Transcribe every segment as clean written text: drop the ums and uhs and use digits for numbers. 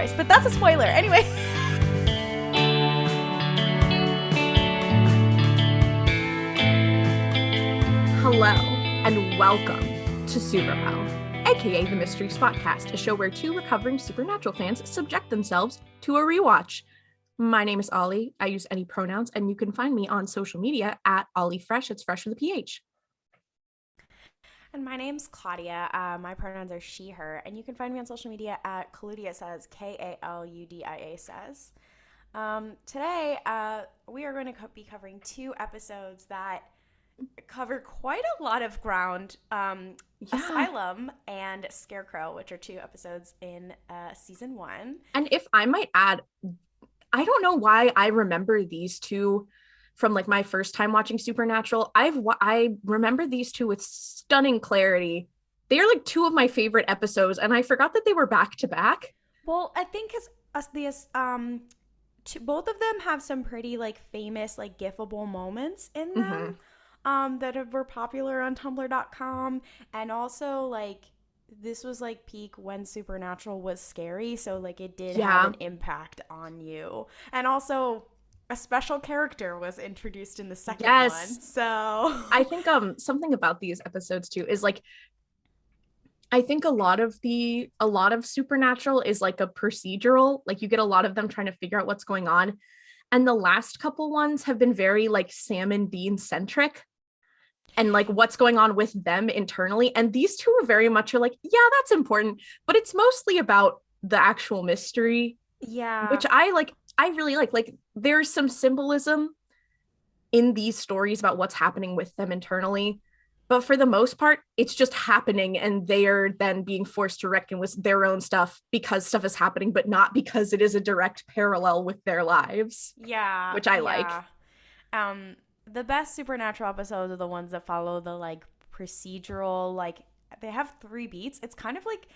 guys, but that's a spoiler. Anyway. Hello, and welcome to Superpal, aka the Mystery Spotcast, a show where two recovering Supernatural fans subject themselves to a rewatch. My name is Ollie. I use any pronouns, and you can find me on social media at OllieFresh. It's fresh with a PH. And my name's Klaudia. My pronouns are she, her, and you can find me on social media at Klaudia says, K-A-L-U-D-I-A says. Today, we are going to be covering two episodes that cover quite a lot of ground. Asylum and Scarecrow, which are two episodes in season 1. And if I might add, I don't know why I remember these two from like my first time watching Supernatural. I remember these two with stunning clarity. They are like two of my favorite episodes, and I forgot that they were back to back. Well, I think both of them have some pretty like famous like gifable moments in them. That were popular on tumblr.com, and also like this was like peak when Supernatural was scary, so like it did have an impact on you. And also a special character was introduced in the second one. So I think something about these episodes too is like I think a lot of Supernatural is like a procedural, like you get a lot of them trying to figure out what's going on. And the last couple ones have been very like Sam and Dean centric and like what's going on with them internally. And these two are very much are like, yeah, that's important, but it's mostly about the actual mystery. Yeah. Which I really like. Like there's some symbolism in these stories about what's happening with them internally. But for the most part, it's just happening, and they are then being forced to reckon with their own stuff because stuff is happening, but not because it is a direct parallel with their lives. Yeah. Which I like. The best Supernatural episodes are the ones that follow the like procedural, like they have 3 beats. It's kind of like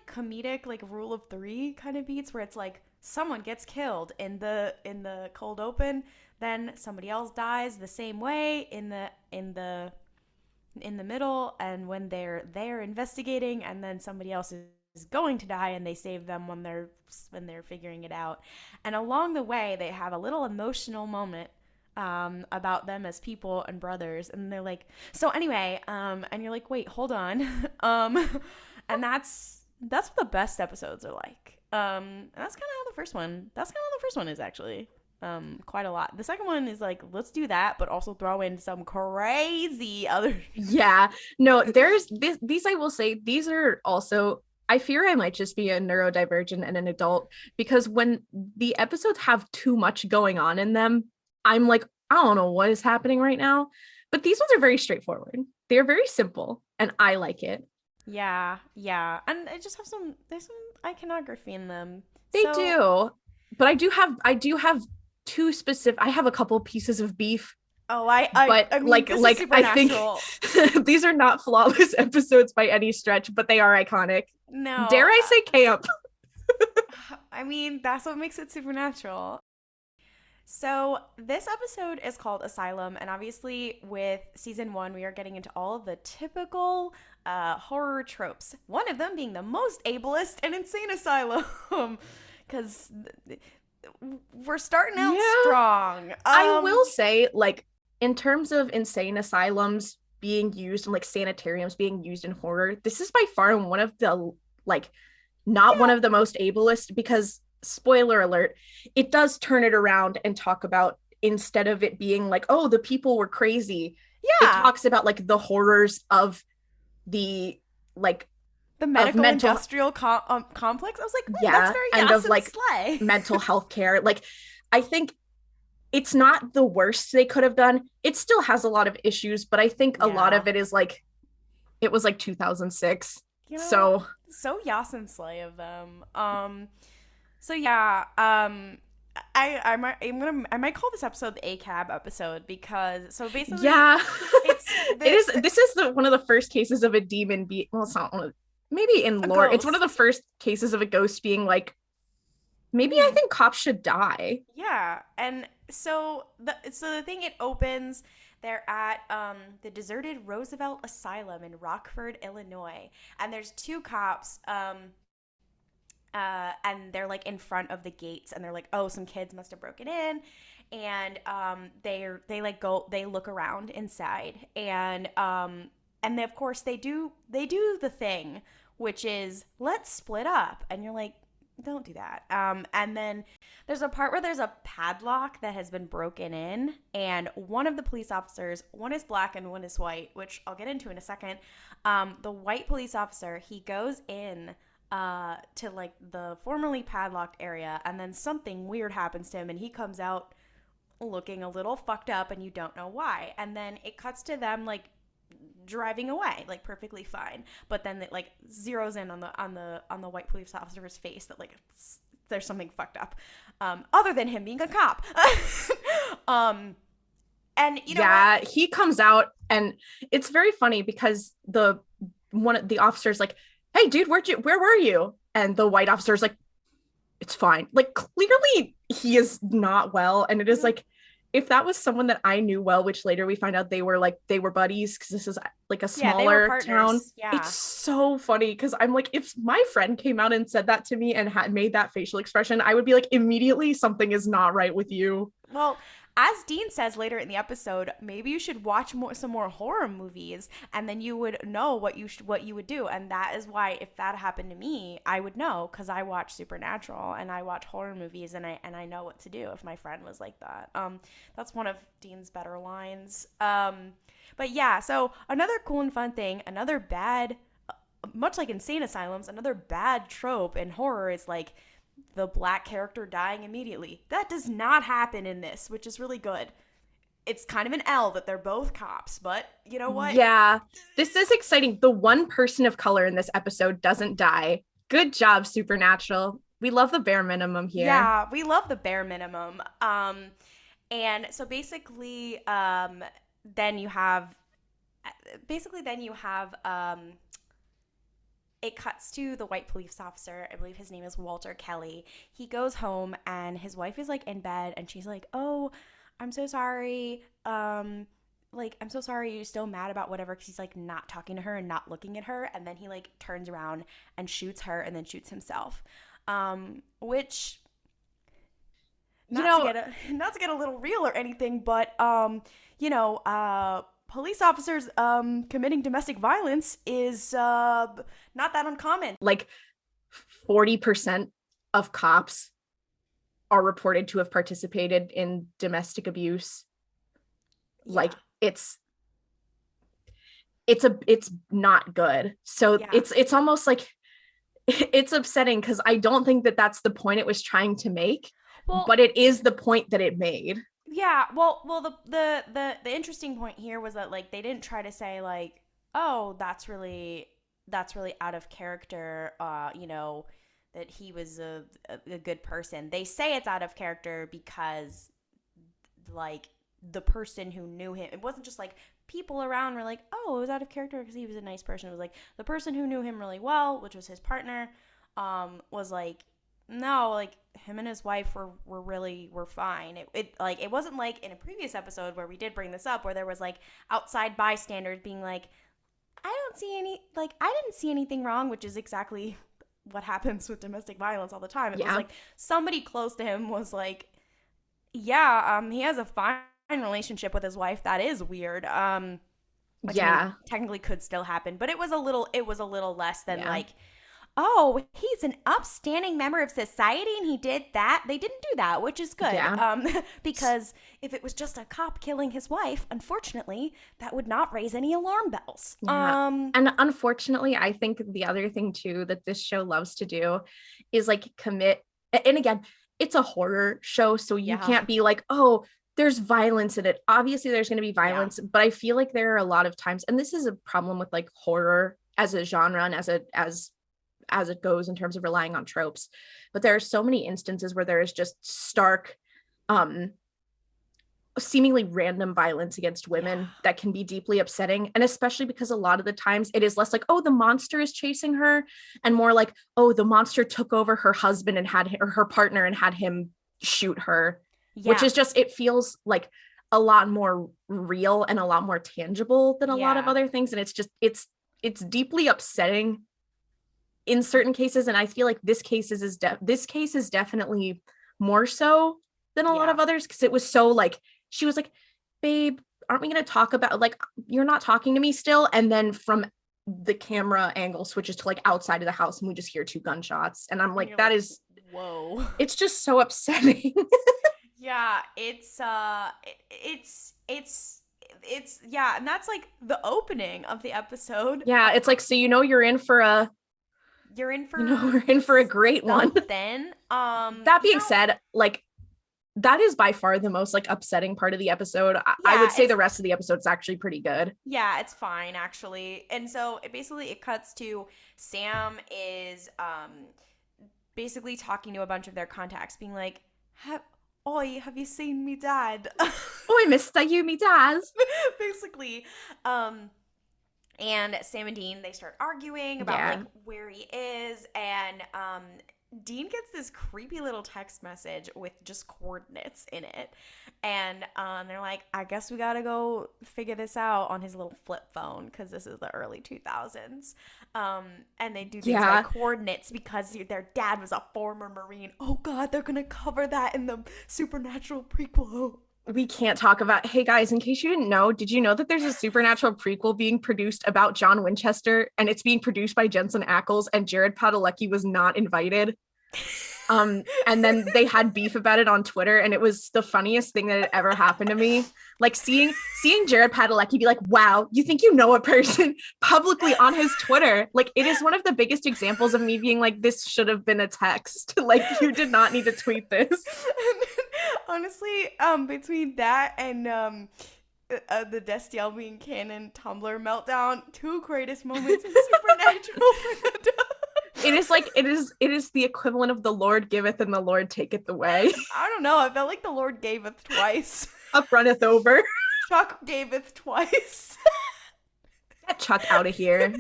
comedic, like rule of 3 kind of beats where it's like someone gets killed in the cold open, then somebody else dies the same way in the middle, and when they're investigating, and then somebody else is going to die and they save them when they're figuring it out. And along the way they have a little emotional moment about them as people and brothers, and they're like, so anyway, and you're like, wait, hold on. And that's what the best episodes are like. And that's kind of how the first one is actually. Quite a lot. The second one is like, let's do that, but also throw in some crazy other. Yeah, no, there's these I will say, these are also, I fear I might just be a neurodivergent and an adult, because when the episodes have too much going on in them, I'm like, I don't know what is happening right now. But these ones are very straightforward. They're very simple, and I like it. Yeah. And I just have there's some iconography in them. They do. But I do have two specific, I have a couple pieces of beef. Oh, I mean, I think these are not flawless episodes by any stretch, but they are iconic. No. Dare I say camp? I mean, that's what makes it Supernatural. So this episode is called Asylum, and obviously with season 1, we are getting into all of the typical horror tropes. One of them being the most ableist and insane asylum, because we're starting out strong. I will say, like, in terms of insane asylums being used and like sanitariums being used in horror, this is by far one of the one of the most ableist, because spoiler alert, it does turn it around and talk about, instead of it being like, oh, the people were crazy, it talks about like the horrors of the medical industrial complex. I was like, that's very and of like slay. Mental health care. Like, I think it's not the worst they could have done. It still has a lot of issues, but I think a lot of it is like, it was like 2006. So Yasin slay of them. I might call this episode the ACAB episode, because basically this is one of the first cases of a demon well, it's not one of, maybe in lore it's one of the first cases of a ghost being like, maybe I think cops should die. Yeah. And so the thing, it opens, they're at the deserted Roosevelt Asylum in Rockford, Illinois, and there's 2 cops and they're like in front of the gates, and they're like, oh, some kids must have broken in, and they look around inside, and they, of course, they do the thing, which is let's split up, and you're like, don't do that. And then there's a part where there's a padlock that has been broken in, and one of the police officers, one is black and one is white, which I'll get into in a second. The white police officer, he goes in to like the formerly padlocked area, and then something weird happens to him, and he comes out looking a little fucked up, and you don't know why. And then it cuts to them like driving away like perfectly fine, but then it like zeroes in on the white police officer's face that like there's something fucked up, other than him being a cop. And you know, yeah, he comes out, and it's very funny because one of the officers like, hey dude, where were you? And the white officer's like, it's fine. Like, clearly he is not well. And it is like, if that was someone that I knew well, which later we find out they were buddies, because this is like a smaller town. Yeah. It's so funny because I'm like, if my friend came out and said that to me and had made that facial expression, I would be like, immediately something is not right with you. Well, as Dean says later in the episode, maybe you should watch some more horror movies, and then you would know what you would do. And that is why, if that happened to me, I would know, because I watch Supernatural and I watch horror movies, and I know what to do if my friend was like that. That's one of Dean's better lines. But yeah, so another cool and fun thing, another bad, much like insane asylums, another bad trope in horror is like the black character dying immediately. That does not happen in this, which is really good. It's kind of an L that they're both cops, but you know what? Yeah, this is exciting. The one person of color in this episode doesn't die. Good job, Supernatural. We love the bare minimum here. Yeah, we love the bare minimum. And so basically, then you have it cuts to the white police officer. I believe his name is Walter Kelly. He goes home, and his wife is like in bed, and she's like, oh, I'm so sorry. Like, I'm so sorry. You're still mad about whatever, because he's like not talking to her and not looking at her. And then he like turns around and shoots her, and then shoots himself. Which, not to get a little real or anything, but police officers committing domestic violence is not that uncommon. Like 40% of cops are reported to have participated in domestic abuse. Yeah. Like it's not good. So yeah. It's almost like it's upsetting, because I don't think that that's the point it was trying to make, but it is the point that it made. Yeah, well, the interesting point here was that like they didn't try to say like, oh, that's really out of character, that he was a good person. They say it's out of character because like the person who knew him, it wasn't just like people around were like, oh, it was out of character because he was a nice person. It was like the person who knew him really well, which was his partner, was like, no, like him and his wife were fine. It wasn't like in a previous episode where we did bring this up, where there was like outside bystanders being like, I didn't see anything wrong, which is exactly what happens with domestic violence all the time. It was like somebody close to him was like, yeah, he has a fine relationship with his wife. That is weird. Which technically could still happen, but it was a little less than like, oh, he's an upstanding member of society and he did that. They didn't do that, which is good. Yeah. Because if it was just a cop killing his wife, unfortunately, that would not raise any alarm bells. Yeah. And unfortunately, I think the other thing too that this show loves to do is like commit, and again, it's a horror show, so you can't be like, oh, there's violence in it. Obviously, there's going to be violence, but I feel like there are a lot of times, and this is a problem with like horror as a genre and as it goes in terms of relying on tropes, but there are so many instances where there is just stark, seemingly random violence against women that can be deeply upsetting. And especially because a lot of the times it is less like, oh, the monster is chasing her, and more like, oh, the monster took over her husband and her partner and had him shoot her, which is just, it feels like a lot more real and a lot more tangible than a lot of other things. And it's just, it's deeply upsetting in certain cases, and I feel like this case is definitely more so than a lot of others, because it was so like, she was like, babe, aren't we going to talk about, like, you're not talking to me still? And then from the camera angle switches to like outside of the house and we just hear 2 gunshots, and I'm like, that is, whoa, it's just so upsetting. Yeah, it's yeah, and that's like the opening of the episode. Yeah, it's like, so you're in for a we're in for a great one. Then that being said, like, that is by far the most like upsetting part of the episode. I would say the rest of the episode's actually pretty good. Yeah, it's fine actually. And so it cuts to Sam is basically talking to a bunch of their contacts, being like, Oi, have you seen me dad? Oi, mister, you me dad. Basically. And Sam and Dean, they start arguing about like where he is, and Dean gets this creepy little text message with just coordinates in it, and they're like, I guess we gotta go figure this out on his little flip phone, because this is the early 2000s, and they do things like coordinates because their dad was a former Marine. Oh god, they're gonna cover that in the Supernatural prequel. We can't talk about, hey guys, in case you didn't know, did you know that there's a Supernatural prequel being produced about John Winchester, and it's being produced by Jensen Ackles, and Jared Padalecki was not invited? And then they had beef about it on Twitter, and it was the funniest thing that had ever happened to me. Like seeing Jared Padalecki be like, wow, you think you know a person, publicly on his Twitter. Like, it is one of the biggest examples of me being like, this should have been a text. Like, you did not need to tweet this. Honestly, between that and the Destiel being canon Tumblr meltdown, 2 greatest moments in Supernatural. It is like, it is the equivalent of the Lord giveth and the Lord taketh away. I don't know. I felt like the Lord gaveth twice. Up runneth over. Chuck gaveth twice. Get Chuck out of here.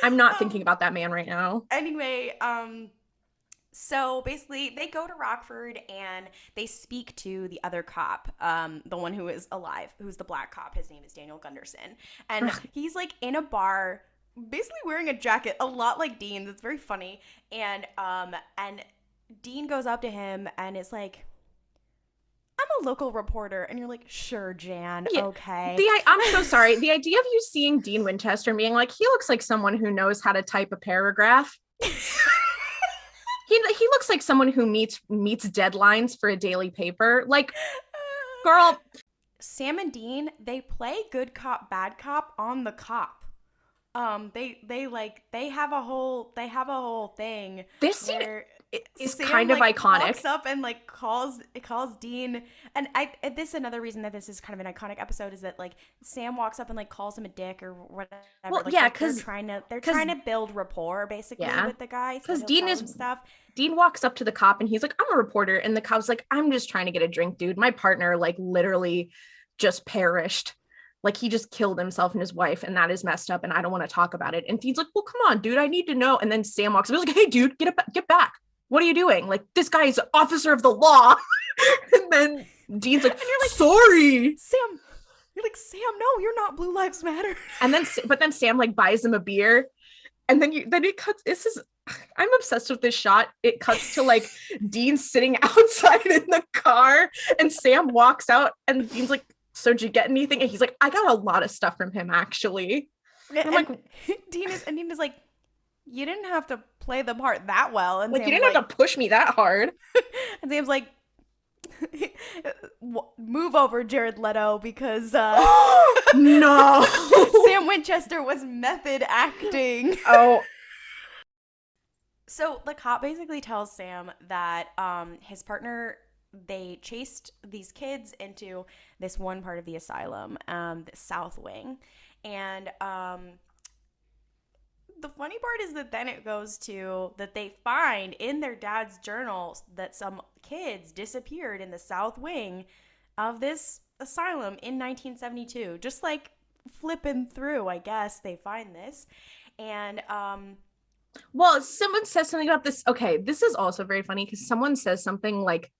I'm not thinking about that man right now. Anyway, so basically they go to Rockford and they speak to the other cop, the one who is alive, who's the black cop. His name is Daniel Gunderson. And he's like in a bar, basically wearing a jacket, a lot like Dean's. It's very funny. And Dean goes up to him and is like, I'm a local reporter. And you're like, sure, Jan, okay. I'm so sorry. The idea of you seeing Dean Winchester and being like, he looks like someone who knows how to type a paragraph. He looks like someone who meets deadlines for a daily paper. Like, girl. Sam and Dean, they play good cop, bad cop on the cop. They have a whole thing. This scene is kind of iconic. Walks up and like calls Dean, and this is another reason that this is kind of an iconic episode, is that like Sam walks up and like calls him a dick or whatever. Well, like, yeah, because they're trying to build rapport basically with the guy. Because Dean walks up to the cop and he's like, I'm a reporter, and the cop's like, I'm just trying to get a drink, dude. My partner like literally just perished. Like, he just killed himself and his wife, and that is messed up, and I don't want to talk about it. And Dean's like, well, come on, dude, I need to know. And then Sam walks up and he's like, hey, dude, get back. What are you doing? Like, this guy is an officer of the law. And then Dean's like, and you're like, sorry. Sam, you're like, Sam, no, you're not Blue Lives Matter. And then Sam like buys him a beer. And then it cuts, I'm obsessed with this shot. It cuts to like Dean sitting outside in the car, and Sam walks out, and Dean's like, so did you get anything? And he's like, I got a lot of stuff from him, actually. And I'm like, Dean is like, you didn't have to play the part that well. And like, Sam's you didn't have to push me that hard. And Sam's like, move over, Jared Leto, because no, Sam Winchester was method acting. Oh. So the cop basically tells Sam that his partner, they chased these kids into this one part of the asylum, the South Wing. And the funny part is that then it goes to that they find in their dad's journal that some kids disappeared in the South Wing of this asylum in 1972. Just like flipping through, I guess, they find this. And well, someone says something about this. Okay, this is also very funny because someone says something like,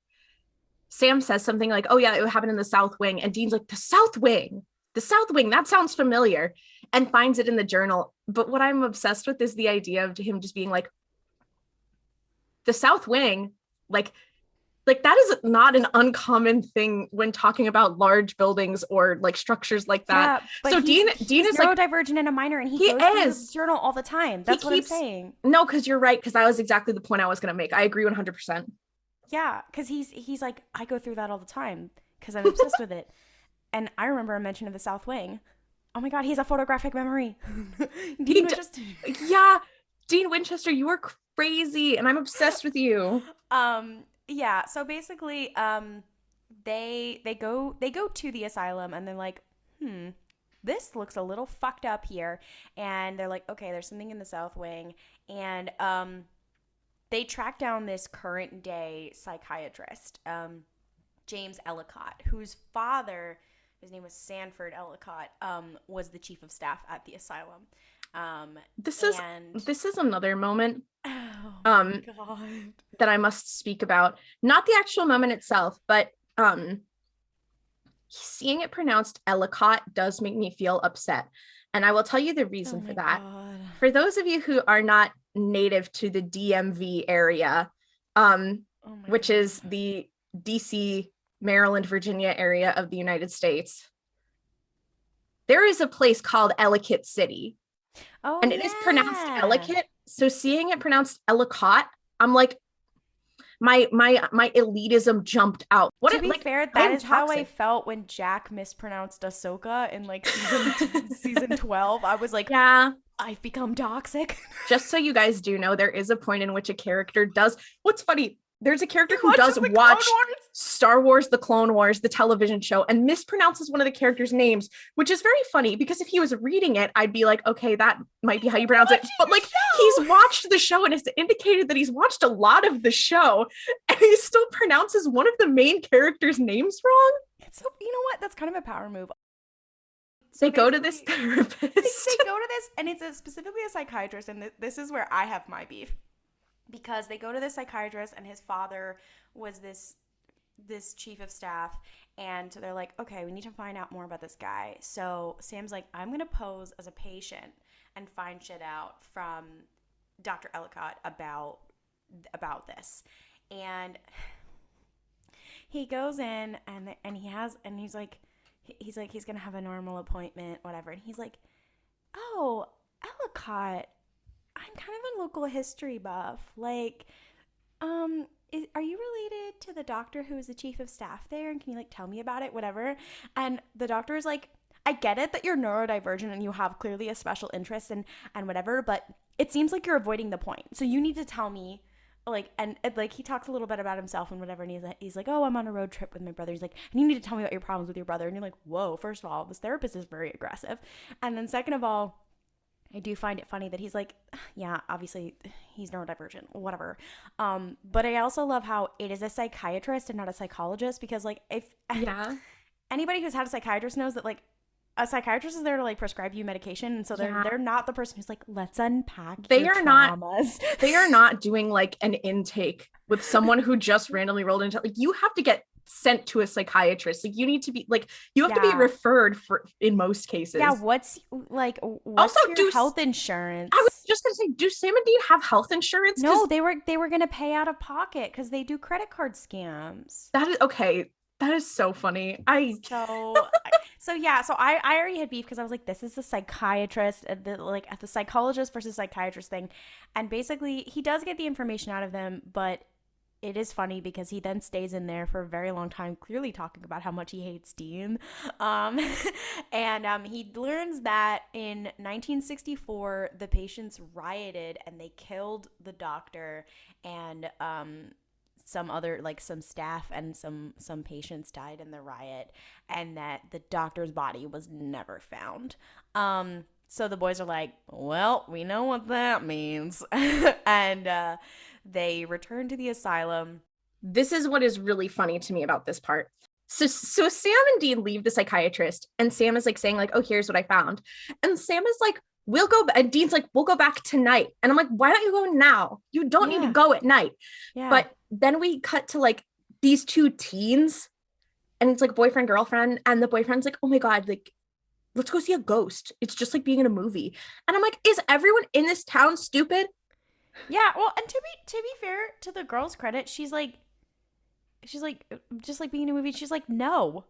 Sam says something like, oh yeah, it happened in the South Wing. And Dean's like, the South Wing, that sounds familiar, and finds it in the journal. But what I'm obsessed with is the idea of him just being like, the South Wing, like that is not an uncommon thing when talking about large buildings or like structures like that. Yeah, but So Dean is like neurodivergent and a minor, and he goes through the journal all the time. That's what I'm saying. No, because you're right, because that was exactly the point I was going to make. I agree 100%. Yeah, because he's like, I go through that all the time because I'm obsessed with it. And I remember a mention of the South Wing. Oh my God, he has a photographic memory. Dean Winchester. Yeah, Dean Winchester, you are crazy, and I'm obsessed with you. Yeah. So basically, they go to the asylum, and they're like, this looks a little fucked up here. And they're like, okay, there's something in the South Wing, and they track down this current day psychiatrist, James Ellicott, whose father, his name was Sanford Ellicott, was the chief of staff at the asylum. This is another moment God. that I must speak about. Not the actual moment itself, but seeing it pronounced Ellicott does make me feel upset. And I will tell you the reason for that. God. For those of you who are not native to the DMV area, which is the DC, Maryland, Virginia area of the United States, there is a place called Ellicott City. Oh, and it is pronounced Ellicott. So seeing it pronounced Ellicott, I'm like, my elitism jumped out. To be fair, that is how I felt when Jack mispronounced Ahsoka in like season 12. I was like, yeah, I've become toxic. Just so you guys do know, there is a point in which a character does. What's funny, there's a character who does watch Star Wars, The Clone Wars, the television show, and mispronounces one of the characters' names, which is very funny because if he was reading it, I'd be like, okay, that might be how you pronounce it. But like, he's watched the show and it's indicated that he's watched a lot of the show, and he still pronounces one of the main characters' names wrong. So, you know what? That's kind of a power move. So they go to this therapist. They go to this, and it's specifically a psychiatrist, and this is where I have my beef. Because they go to this psychiatrist, and his father was this chief of staff, and so they're like, okay, we need to find out more about this guy. So Sam's like, I'm gonna pose as a patient and find shit out from Dr. Ellicott about this. And he goes in, and he's like he's gonna have a normal appointment, whatever. And he's like, oh, Ellicott, I'm kind of a local history buff. Like, are you related to the doctor who is the chief of staff there? And can you like tell me about it? Whatever. And the doctor is like, I get it that you're neurodivergent and you have clearly a special interest and whatever, but it seems like you're avoiding the point. So you need to tell me, like, and like he talks a little bit about himself and whatever, and he's like, oh, I'm on a road trip with my brother. He's like, and you need to tell me about your problems with your brother. And you're like, whoa, first of all, this therapist is very aggressive. And then second of all, I do find it funny that he's like, yeah, obviously he's neurodivergent, whatever. But I also love how it is a psychiatrist and not a psychologist, because like if anybody who's had a psychiatrist knows that like a psychiatrist is there to like prescribe you medication, and so they're not the person who's like, let's unpack your traumas. They are not doing like an intake with someone who just randomly rolled into, like, you have to get sent to a psychiatrist. Like, you need to be like, you have to be referred for in most cases. Yeah, what's also your health insurance? I was just gonna say, do Sam and Dean have health insurance? No, they were gonna pay out of pocket because they do credit card scams. That is okay. That is so funny. So I already had beef because I was like, this is the psychiatrist, the psychologist versus psychiatrist thing. And basically he does get the information out of them, but it is funny because he then stays in there for a very long time, clearly talking about how much he hates Dean. And he learns that in 1964, the patients rioted and they killed the doctor, and some other, like some staff and some patients died in the riot, and that the doctor's body was never found. So the boys are like, well, we know what that means. And they return to the asylum. This is what is really funny to me about this part. So Sam and Dean leave the psychiatrist, and Sam is like saying like, oh, here's what I found. And Sam is like, we'll go, and Dean's like, we'll go back tonight. And I'm like, why don't you go now? You don't need to go at night. Yeah. But then we cut to like these two teens, and it's like boyfriend, girlfriend, and the boyfriend's like, oh my God, like, let's go see a ghost. It's just like being in a movie. And I'm like, is everyone in this town stupid? Yeah, well, and to be fair, to the girl's credit, she's like just like being in a movie. She's like, no,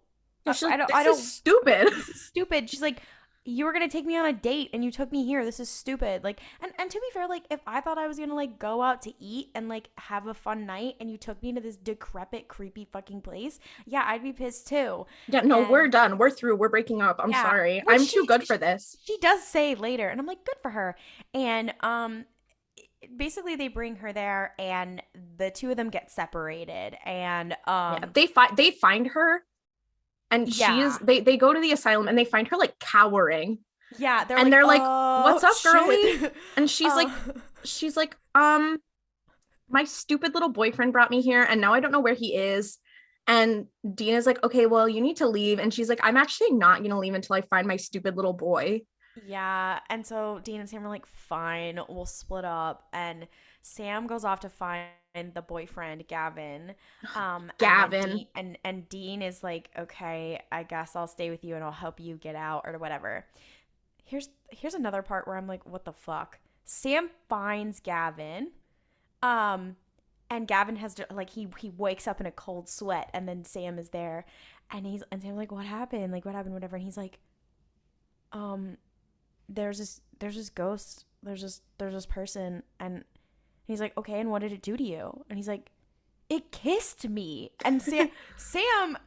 Yeah, she's I like, don't, I this is don't. stupid. This is stupid. She's like, you were gonna take me on a date and you took me here. This is stupid. Like, and to be fair, like if I thought I was gonna like go out to eat and like have a fun night and you took me to this decrepit, creepy fucking place, yeah, I'd be pissed too. Yeah, no, we're And done. We're through. We're breaking up. I'm yeah, sorry. which I'm too good for this. she does say later, and I'm like, good for her. And basically they bring her there and the two of them get separated and Yeah, they find her, and yeah, they go to the asylum and they find her like cowering, yeah, they're and like, they're like, oh "What's up, girly?" shit. And she's like, uh, she's like, my stupid little boyfriend brought me here, and now I don't know where he is. And Dina's like, okay, well, you need to leave. And she's like, I'm actually not gonna leave until I find my stupid little boy. yeah, and so Dean and Sam are like, fine, we'll split up. And Sam goes off to find the boyfriend Gavin, and then Gavin. and Dean is like, okay, I guess I'll stay with you and I'll help you get out or whatever. Here's another part where I'm like, what the fuck? Sam finds Gavin, um, and Gavin has to, like, he wakes up in a cold sweat, and then Sam is there, and Sam's like, what happened? Like, what happened? Whatever. And he's like, um, there's this ghost. There's this person, and he's like, okay, and what did it do to you? And he's like, it kissed me. And Sam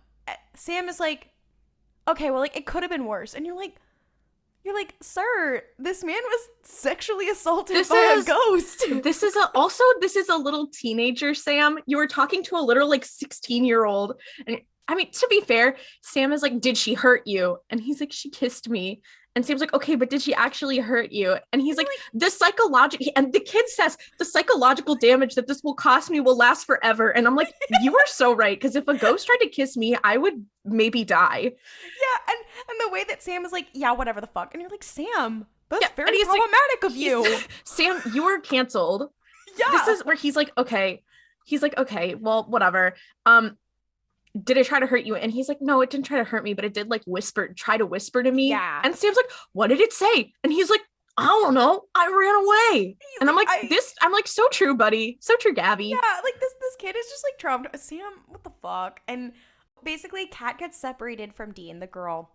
is like, okay, well, like it could have been worse. And you're like, sir, this man was sexually assaulted This by a is ghost. this is a little teenager, Sam. You were talking to a literal like 16-year-old. And I mean, to be fair, Sam is like, did she hurt you? And he's like, she kissed me. And Sam's like, okay, but did she actually hurt you? And he's like, the psychological, and the kid says, the psychological damage that this will cost me will last forever. And I'm like, you are so right. Because if a ghost tried to kiss me, I would maybe die. Yeah, and the way that Sam is like, yeah, whatever the fuck. And you're like, Sam, that's Yeah, very problematic of you. Sam, you are canceled. Yeah. This is where he's like, okay. He's like, okay, well, whatever. Did it try to hurt you? And he's like, no, it didn't try to hurt me, but it did like try to whisper to me. Yeah. And Sam's like, what did it say? And he's like, I don't know. I ran away. And I'm like, I'm like, so true, buddy. So true, Gabby. Yeah, like this kid is just like traumatized. Sam, what the fuck? And basically Kat gets separated from Dean, the girl,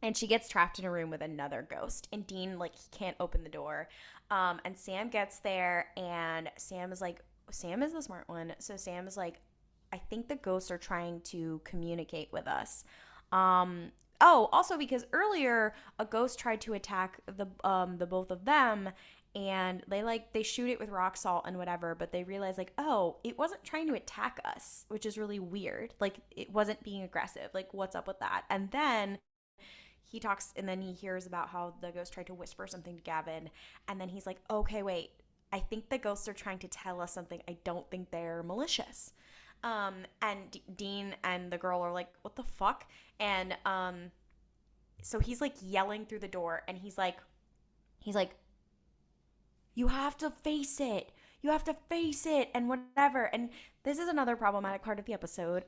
and she gets trapped in a room with another ghost. And Dean, like, he can't open the door. And Sam gets there, and Sam is the smart one. So Sam is like, I think the ghosts are trying to communicate with us. Oh, also because earlier a ghost tried to attack the both of them, and they shoot it with rock salt and whatever, but they realize like, oh, it wasn't trying to attack us, which is really weird. Like, it wasn't being aggressive. Like, what's up with that? And then he talks, and then he hears about how the ghost tried to whisper something to Gavin, and then he's like, okay, wait, I think the ghosts are trying to tell us something. I don't think they're malicious. And Dean and the girl are like, what the fuck? And so he's like yelling through the door, and he's like, you have to face it. You have to face it, and whatever. And this is another problematic part of the episode,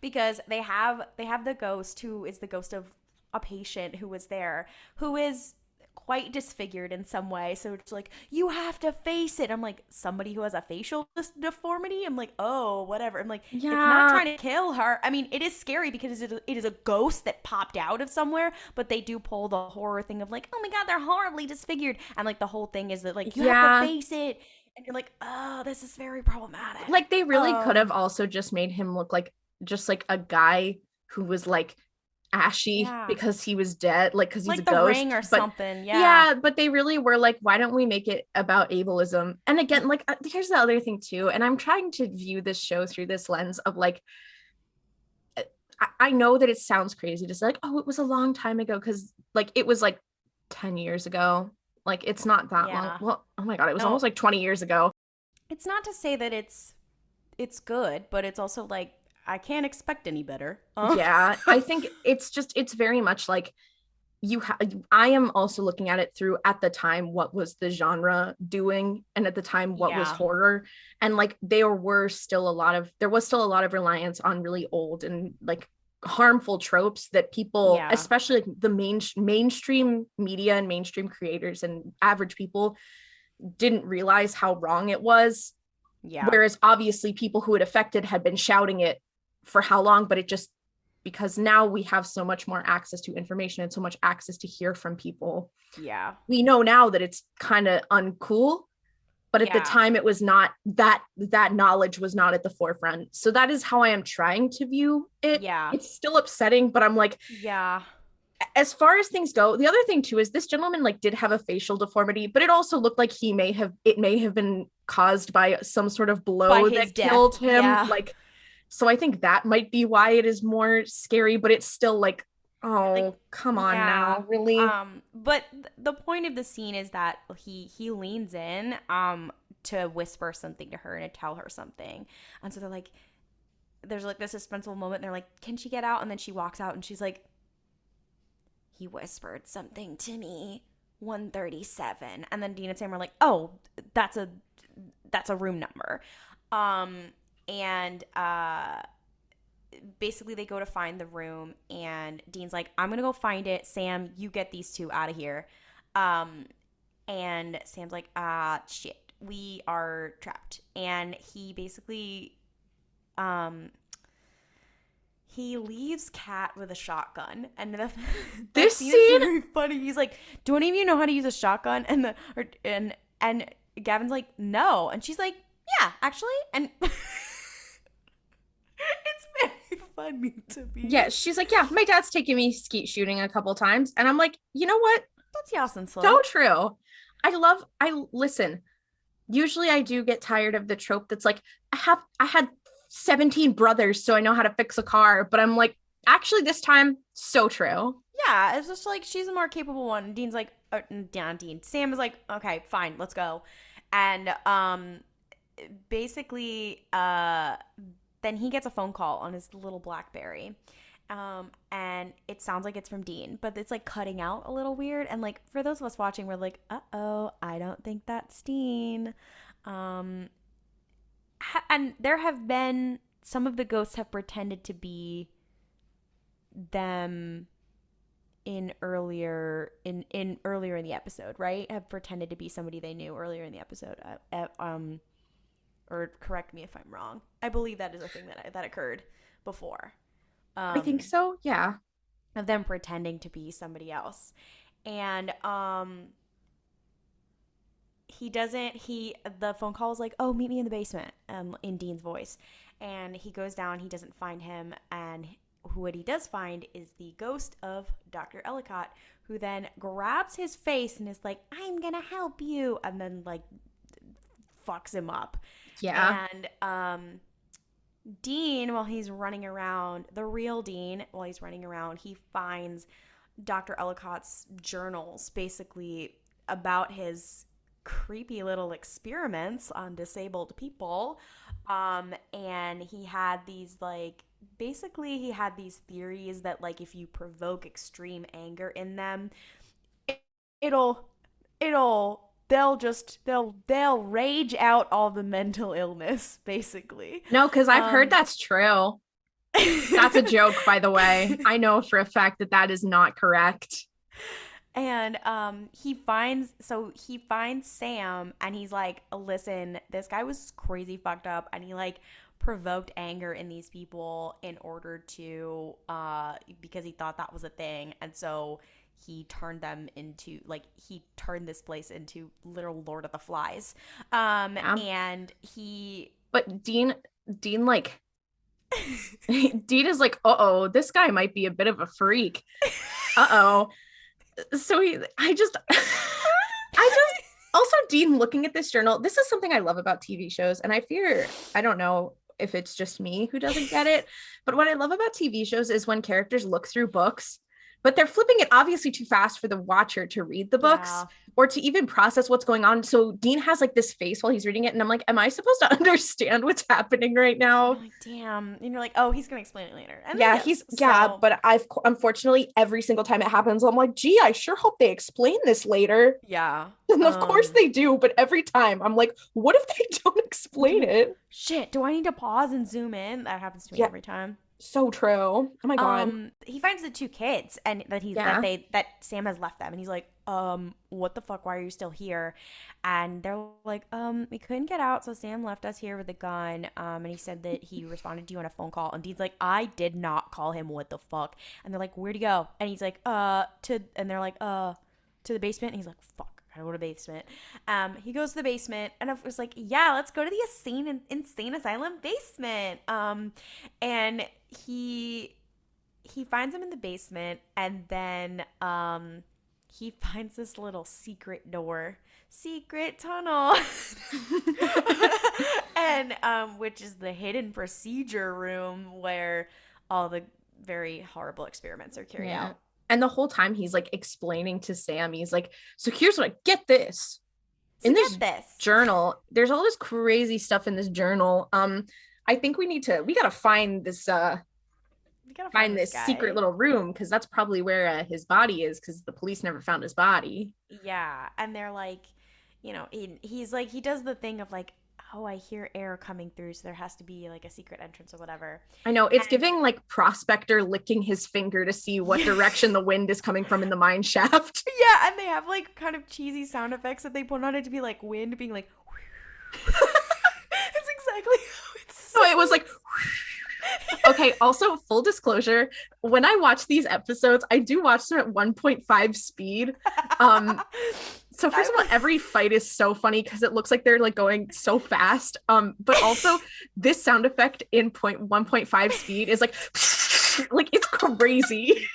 because they have the ghost who is the ghost of a patient who was there, who is quite disfigured in some way. So it's like, you have to face it. I'm like, somebody who has a facial deformity? I'm like, oh, whatever. I'm like, yeah. It's not trying to kill her. I mean, it is scary because it is a ghost that popped out of somewhere, but they do pull the horror thing of like, oh my God, they're horribly disfigured. And like the whole thing is that like, you have to face it. And you're like, oh, this is very problematic. Like, they really could have also just made him look like just like a guy who was like ashy because he was dead, like because he's like a ghost, Ring or something. But they really were like, why don't we make it about ableism? And again, like, here's the other thing too, and I'm trying to view this show through this lens of like, I know that it sounds crazy to say like, oh, it was a long time ago, because like it was like 10 years ago, like it's not that long. Well, oh my God, it was almost like 20 years ago. It's not to say that it's good, but it's also like, I can't expect any better. Yeah, I think it's very much like I am also looking at it through, at the time, what was the genre doing, and at the time what was horror, and like there was still a lot of reliance on really old and like harmful tropes that people, especially like the mainstream media and mainstream creators and average people, didn't realize how wrong it was. Yeah. Whereas obviously people who it affected had been shouting it for how long, but it just, because now we have so much more access to information and so much access to hear from people. Yeah. We know now that it's kind of uncool, but at the time it was not, that knowledge was not at the forefront. So that is how I am trying to view it. Yeah. It's still upsetting, but I'm like, yeah. As far as things go, the other thing too is this gentleman like did have a facial deformity, but it also looked like it may have been caused by some sort of blow that killed him. Yeah. Like, so I think that might be why it is more scary, but it's still like, oh, like, come on now, really. But the point of the scene is that he leans in to whisper something to her and to tell her something, and so they're like, there's like this suspenseful moment, and they're like, can she get out? And then she walks out, and she's like, he whispered something to me, 137. And then Dean and Sam are like, oh, that's a room number. And basically they go to find the room, and Dean's like, I'm gonna go find it. Sam, you get these two out of here. And Sam's like, shit, we are trapped. And he basically he leaves Kat with a shotgun, and this scene is very funny. He's like, "Do any of you know how to use a shotgun?" And and Gavin's like, "No," and she's like, "Yeah, actually," and it's very funny to me. Yeah, she's like, "Yeah, my dad's taken me skeet shooting a couple times," and I'm like, you know what? That's Yasin Slow. So true. I listen. Usually, I do get tired of the trope that's like, I had 17 brothers, so I know how to fix a car. But I'm like, actually, this time, so true. Yeah, it's just like she's a more capable one. And Dean's like, Dean. Sam is like, okay, fine, let's go. And basically, then he gets a phone call on his little BlackBerry. And it sounds like it's from Dean, but it's like cutting out a little weird. And like for those of us watching, we're like, uh-oh, I don't think that's Dean. And there have been, some of the ghosts have pretended to be them in earlier in the episode, right? Have pretended to be somebody they knew earlier in the episode. Or correct me if I'm wrong. I believe that is a thing that occurred before. I think so. Yeah. Of them pretending to be somebody else. And the phone call is like, oh, meet me in the basement, in Dean's voice. And he goes down, he doesn't find him, and what he does find is the ghost of Dr. Ellicott, who then grabs his face and is like, I'm gonna help you, and then like fucks him up. Yeah. And Dean, while he's running around, the real Dean, while he's running around, he finds Dr. Ellicott's journals, basically about his creepy little experiments on disabled people. And he had these he had these theories that like if you provoke extreme anger in them, they'll rage out all the mental illness, basically. No, because I've heard that's true. That's a joke, by the way. I know for a fact that is not correct. And he finds Sam, and he's like, listen, this guy was crazy fucked up, and he like provoked anger in these people in order to because he thought that was a thing. And so he turned this place into literal Lord of the Flies. And but Dean like Dean is like, uh-oh, this guy might be a bit of a freak. Uh-oh. So also Dean looking at this journal, this is something I love about TV shows, and I don't know if it's just me who doesn't get it, but what I love about TV shows is when characters look through books, but they're flipping it obviously too fast for the watcher to read the books or to even process what's going on. So Dean has like this face while he's reading it, and I'm like, am I supposed to understand what's happening right now? Like, damn. And you're like, oh, he's gonna explain it later. And but I've unfortunately every single time it happens, I'm like, gee, I sure hope they explain this later. Yeah. And of course they do, but every time I'm like, what if they don't explain it? Shit, do I need to pause and zoom in? That happens to me every time. So true. Oh my god. He finds the two kids, and that Sam has left them, and he's like, what the fuck? Why are you still here? And they're like, we couldn't get out, so Sam left us here with a gun. And he said that he responded to you on a phone call. And Dean's like, I did not call him. What the fuck? And they're like, where'd he go? And he's like, and they're like, to the basement. And he's like, fuck. I go to the basement. He goes to the basement, and I was like, yeah, let's go to the insane asylum basement. And he finds him in the basement, and then he finds this little secret tunnel, and which is the hidden procedure room where all the very horrible experiments are carried out. And the whole time he's like explaining to Sam, he's like, so here's what get this. In this journal, there's all this crazy stuff in this journal. I think we gotta find this secret little room, because that's probably where his body is, because the police never found his body. Yeah. And they're like, he's like, he does the thing of like, oh, I hear air coming through, so there has to be like a secret entrance or whatever. I know, it's giving like Prospector licking his finger to see what direction the wind is coming from in the mine shaft. Yeah, and they have like kind of cheesy sound effects that they put on it to be like wind being like it's exactly how it's so it was like okay, also full disclosure, when I watch these episodes, I do watch them at 1.5 speed. So first of all, every fight is so funny because it looks like they're like going so fast. But also this sound effect in 1.5 speed is like like it's crazy.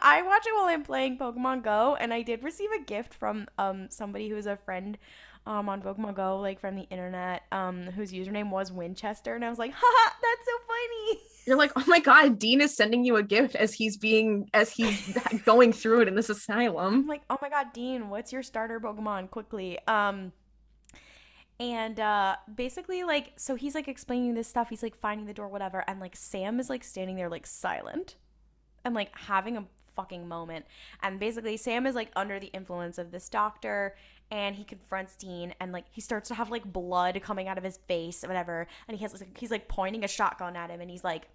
I watch it while I'm playing Pokemon Go, and I did receive a gift from somebody who's a friend on Pokemon Go, like from the internet, whose username was Winchester, and I was like, haha, that's so funny. You're like, oh my god, Dean is sending you a gift as he's going through it in this asylum. I'm like, oh my god, Dean, what's your starter Pokemon? Quickly. And basically, like, so he's like explaining this stuff, he's like finding the door, whatever, and like Sam is like standing there like silent and like having a fucking moment. And basically Sam is like under the influence of this doctor, and he confronts Dean, and like he starts to have like blood coming out of his face or whatever, and he's like pointing a shotgun at him, and he's like,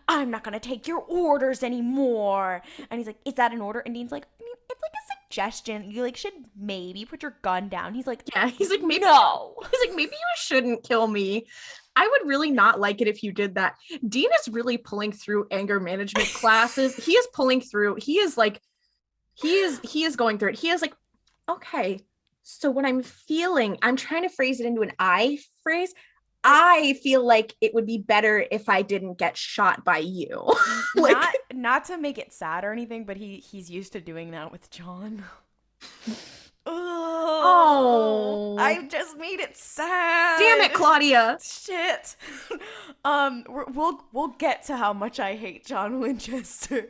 I'm not gonna take your orders anymore. And he's like, is that an order? And Dean's like, I mean, it's like a suggestion. You like should maybe put your gun down. He's like, yeah. He's like, maybe no. He's like, maybe you shouldn't kill me. I would really not like it if you did that. Dean is really pulling through anger management classes. He is pulling through. He is going through it. He is like, okay, so what I'm feeling, I'm trying to phrase it into an I phrase. I feel like it would be better if I didn't get shot by you. Like, not to make it sad or anything, but he's used to doing that with John. Oh, I just made it sad. Damn it, Klaudia. Shit. We'll get to how much I hate John Winchester.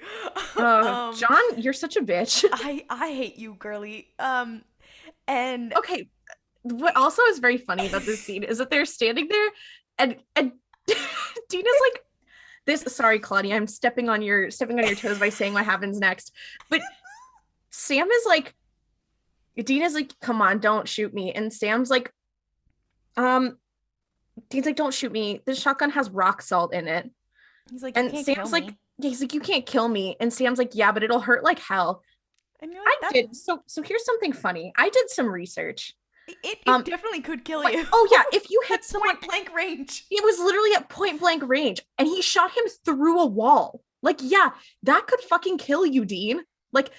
John, you're such a bitch. I hate you, girly. And okay. What also is very funny about this scene is that they're standing there and Dina's like this. Sorry, Klaudia, I'm stepping on your toes by saying what happens next. But Sam is like, Dina's like, come on, don't shoot me. And Sam's like, Dean's like, don't shoot me. This shotgun has rock salt in it. He's like, and Sam's like, yeah, he's like, you can't kill me. And Sam's like, yeah, but it'll hurt like hell. And you're like, I did. So here's something funny. I did some research. It definitely could kill you. Oh yeah, if you hit someone point blank range. It was literally at point blank range, and he shot him through a wall. Like, yeah, that could fucking kill you, Dean. Like,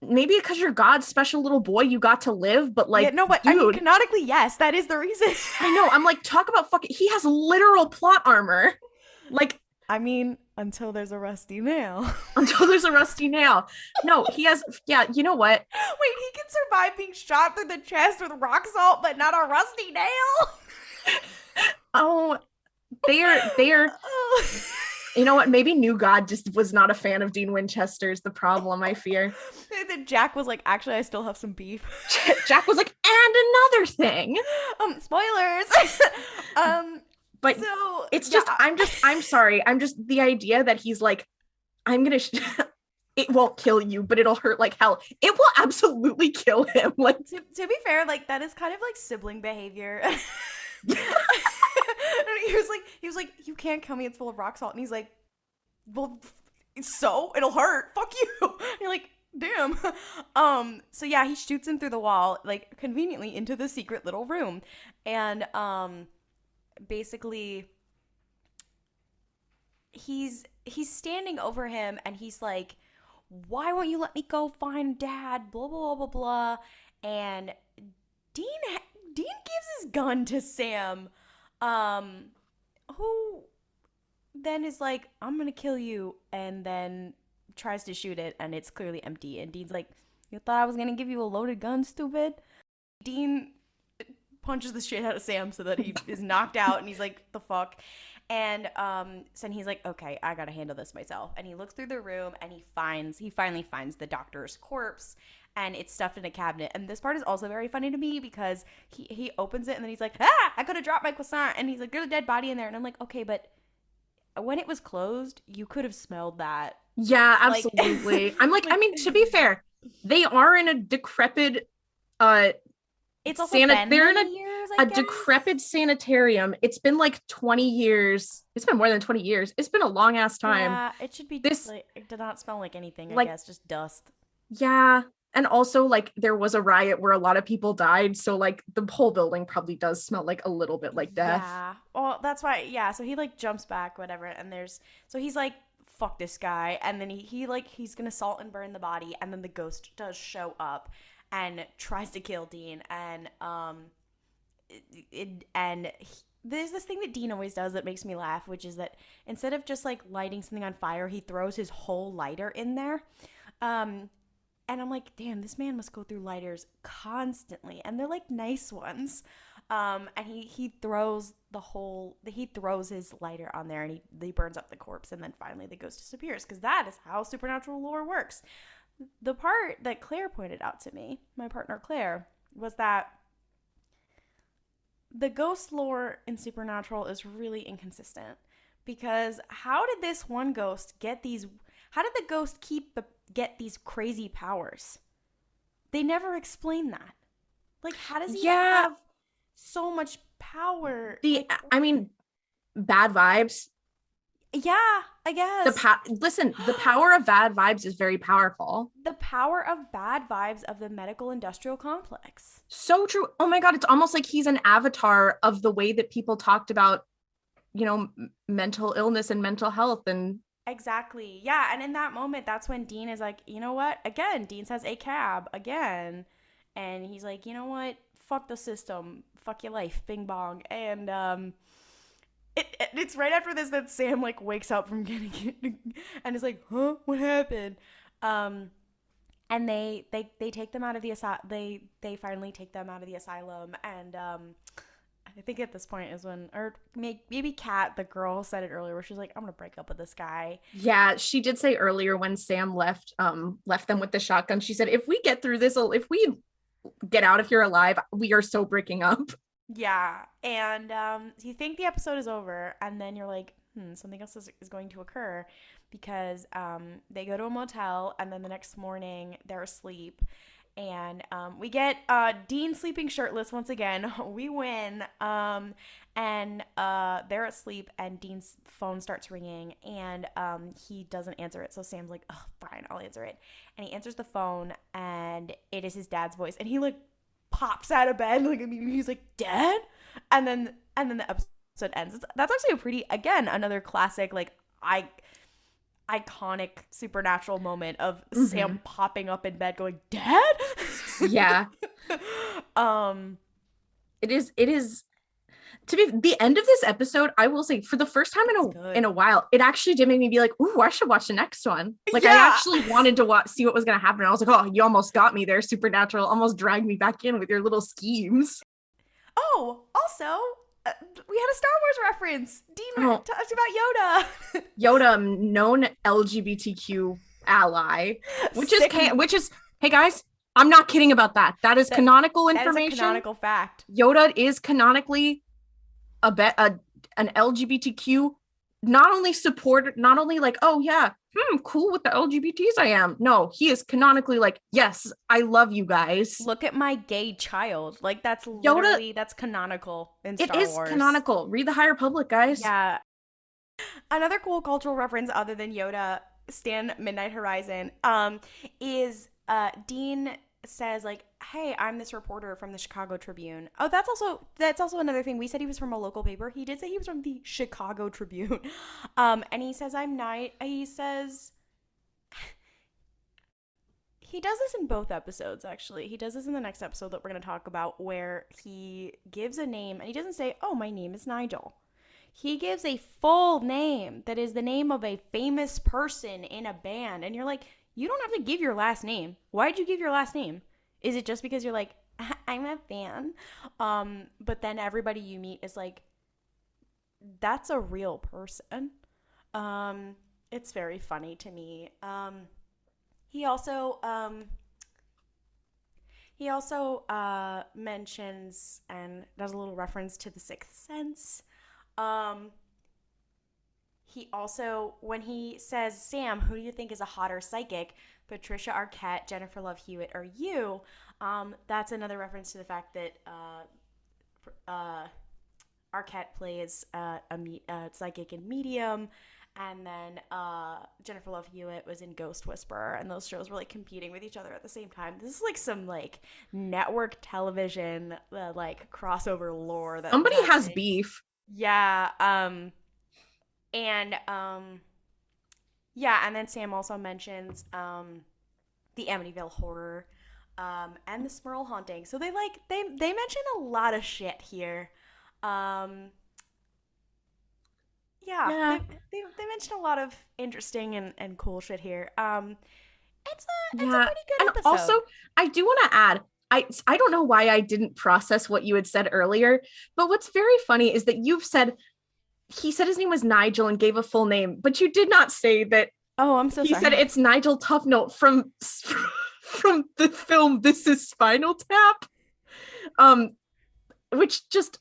maybe because you're God's special little boy, you got to live, but like, yeah, no, but dude, I mean, canonically, yes, that is the reason. I know. I'm like, talk about fucking. He has literal plot armor. Like, I mean, until there's a rusty nail. Until there's a rusty nail. No, he has. Yeah, you know what? Wait, he can survive being shot through the chest with rock salt, but not a rusty nail. Oh, they're. You know what? Maybe New God just was not a fan of Dean Winchester's the problem, I fear. Then Jack was like, actually, I still have some beef. Jack was like, and another thing. Spoilers. But so, it's just, yeah. I'm sorry. I'm just, the idea that he's like, I'm going to, it won't kill you, but it'll hurt like hell. It will absolutely kill him. Like, to be fair, like, that is kind of like sibling behavior. he was like, you can't kill me, it's full of rock salt. And he's like, well, so it'll hurt. Fuck you. And you're like, Damn. So yeah, he shoots him through the wall, like conveniently into the secret little room. And basically he's standing over him and he's like, "Why won't you let me go find dad?" Blah blah blah blah blah. And Dean Dean gives his gun to Sam, um, who then is like, "I'm gonna kill you," and then tries to shoot it, and it's clearly empty. And Dean's like, "You thought I was gonna give you a loaded gun, stupid?" Dean punches the shit out of Sam so that he is knocked out, and he's like, "The fuck." And so he's like, "Okay, I gotta handle this myself." And he looks through the room and he finally finds the doctor's corpse, and it's stuffed in a cabinet. And this part is also very funny to me because he opens it and then he's like, "Ah, I could have dropped my croissant." And he's like, "There's a dead body in there." And I'm like, "Okay, but when it was closed, you could have smelled that." Yeah, Like, absolutely. I'm like, I mean, to be fair, they are in a decrepit it's also been they're in many years, I a guess. decrepit sanitarium. It's been like 20 years. It's been more than 20 years. It's been a long ass time. Yeah, it should be This like, it did not smell like anything, I like guess, just dust. yeah. And also like there was a riot where a lot of people died, so like the whole building probably does smell like a little bit like death. Yeah. Well, that's why. Yeah. So he like jumps back, whatever, and so he's like, "Fuck this guy," and then he like he's gonna salt and burn the body, and then the ghost does show up and tries to kill Dean, and there's this thing that Dean always does that makes me laugh, which is that instead of just like lighting something on fire, he throws his whole lighter in there. And I'm like, damn, this man must go through lighters constantly, and they're like nice ones. And he throws his lighter on there, and he burns up the corpse, and then finally the ghost disappears, because that is how supernatural lore works. The part that Claire pointed out to me, my partner Claire, was that the ghost lore in Supernatural is really inconsistent, because how did this one ghost get these? How did the ghost get these crazy powers? They never explain that. Like, how does he have so much power? I mean, bad vibes. Yeah, I guess. Listen, the power of bad vibes is very powerful. The power of bad vibes of the medical industrial complex. So true. Oh my God, it's almost like he's an avatar of the way that people talked about, mental illness and mental health. And exactly. Yeah, and in that moment, that's when Dean is like, "You know what? Again, Dean says ACAB again. And he's like, "You know what? Fuck the system. Fuck your life. Bing bong." And it's right after this that Sam like wakes up from getting it and is like, "Huh? What happened?" And they take them out of the they finally take them out of the asylum, and I think at this point is when, or maybe Kat, the girl, said it earlier, where she's like, "I'm gonna break up with this guy." Yeah, she did say earlier when Sam left them with the shotgun. She said, "If we get through this, if we get out of here alive, we are so breaking up." Yeah, and you think the episode is over, and then you're like, something else is going to occur, because they go to a motel, and then the next morning they're asleep, and we get Dean sleeping shirtless once again. We win, and they're asleep, and Dean's phone starts ringing, and he doesn't answer it. So Sam's like, "Oh, fine, I'll answer it," and he answers the phone, and it is his dad's voice, and he like pops out of bed, like, I mean, he's like, "Dad?" And then the episode ends. That's actually another classic, like, iconic Supernatural moment of Sam popping up in bed going, "Dad?" Yeah. It is to be the end of this episode. I will say, for the first time in a while, it actually did make me be like, "Ooh, I should watch the next one." Like, yeah. I actually wanted to see what was going to happen. I was like, "Oh, you almost got me there, Supernatural. Almost dragged me back in with your little schemes." Oh, also, we had a Star Wars reference. Dean talked about Yoda. Yoda, known LGBTQ ally, which is, hey guys, I'm not kidding about that. That is canonical information. That is a canonical fact. Yoda is canonically an LGBTQ, not only like, "Oh yeah, cool with the LGBTs I am." No, he is canonically like, "Yes, I love you guys. Look at my gay child." Like, that's literally, that's canonical in Star Wars. It is canonical. Read the High Republic, guys. Yeah. Another cool cultural reference other than Yoda Stan Midnight Horizon, is Dean says like, "Hey, I'm this reporter from the Chicago Tribune." Oh, that's also another thing. We said he was from a local paper. He did say he was from the Chicago Tribune. And he says he says he does this in both episodes, actually. He does this in the next episode that we're going to talk about, where he gives a name and he doesn't say, "Oh, my name is Nigel." He gives a full name that is the name of a famous person in a band. And you're like, you don't have to give your last name. Why'd you give your last name? Is it just because you're like, I'm a fan? But then everybody you meet is like, that's a real person. It's very funny to me. He also mentions and does a little reference to The Sixth Sense. He also, when he says, "Sam, who do you think is a hotter psychic? Patricia Arquette, Jennifer Love Hewitt, or you?" That's another reference to the fact that Arquette plays a psychic in Medium, and then Jennifer Love Hewitt was in Ghost Whisperer, and those shows were like competing with each other at the same time. This is like some like network television like crossover lore that somebody has beef. Yeah. And then Sam also mentions the Amityville horror and the Smurl haunting. So they mention a lot of shit here. They mention a lot of interesting and cool shit here. It's a pretty good episode. Also, I do want to add, I don't know why I didn't process what you had said earlier, but what's very funny is that you've said he said his name was Nigel and gave a full name, but you did not say that. Oh, I'm so sorry. He said it's Nigel Tufnell from the film This Is Spinal Tap, which just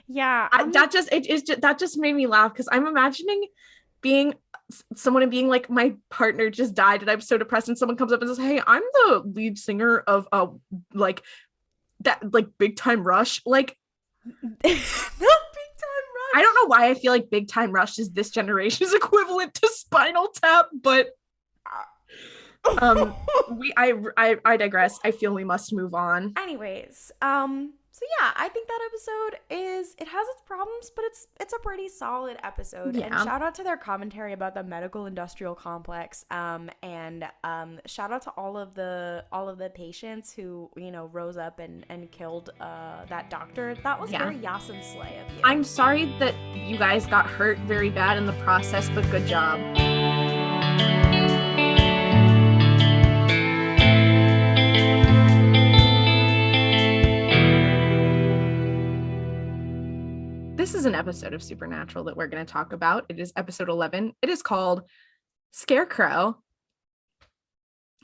that just made me laugh, because I'm imagining being someone and being like, my partner just died and I'm so depressed, and someone comes up and says, "Hey, I'm the lead singer of like Big Time Rush." Like, Big Time Rush. I don't know why I feel like Big Time Rush is this generation's equivalent to Spinal Tap, but I digress. I feel we must move on. Anyways, so yeah, I think that episode it has its problems, but it's a pretty solid episode. Yeah. And shout out to their commentary about the medical industrial complex. And shout out to all of the patients who, rose up and killed that doctor. That was very Yasin Slay of you. I'm sorry that you guys got hurt very bad in the process, but good job. This is an episode of Supernatural that we're going to talk about. It is episode 11. It is called Scarecrow.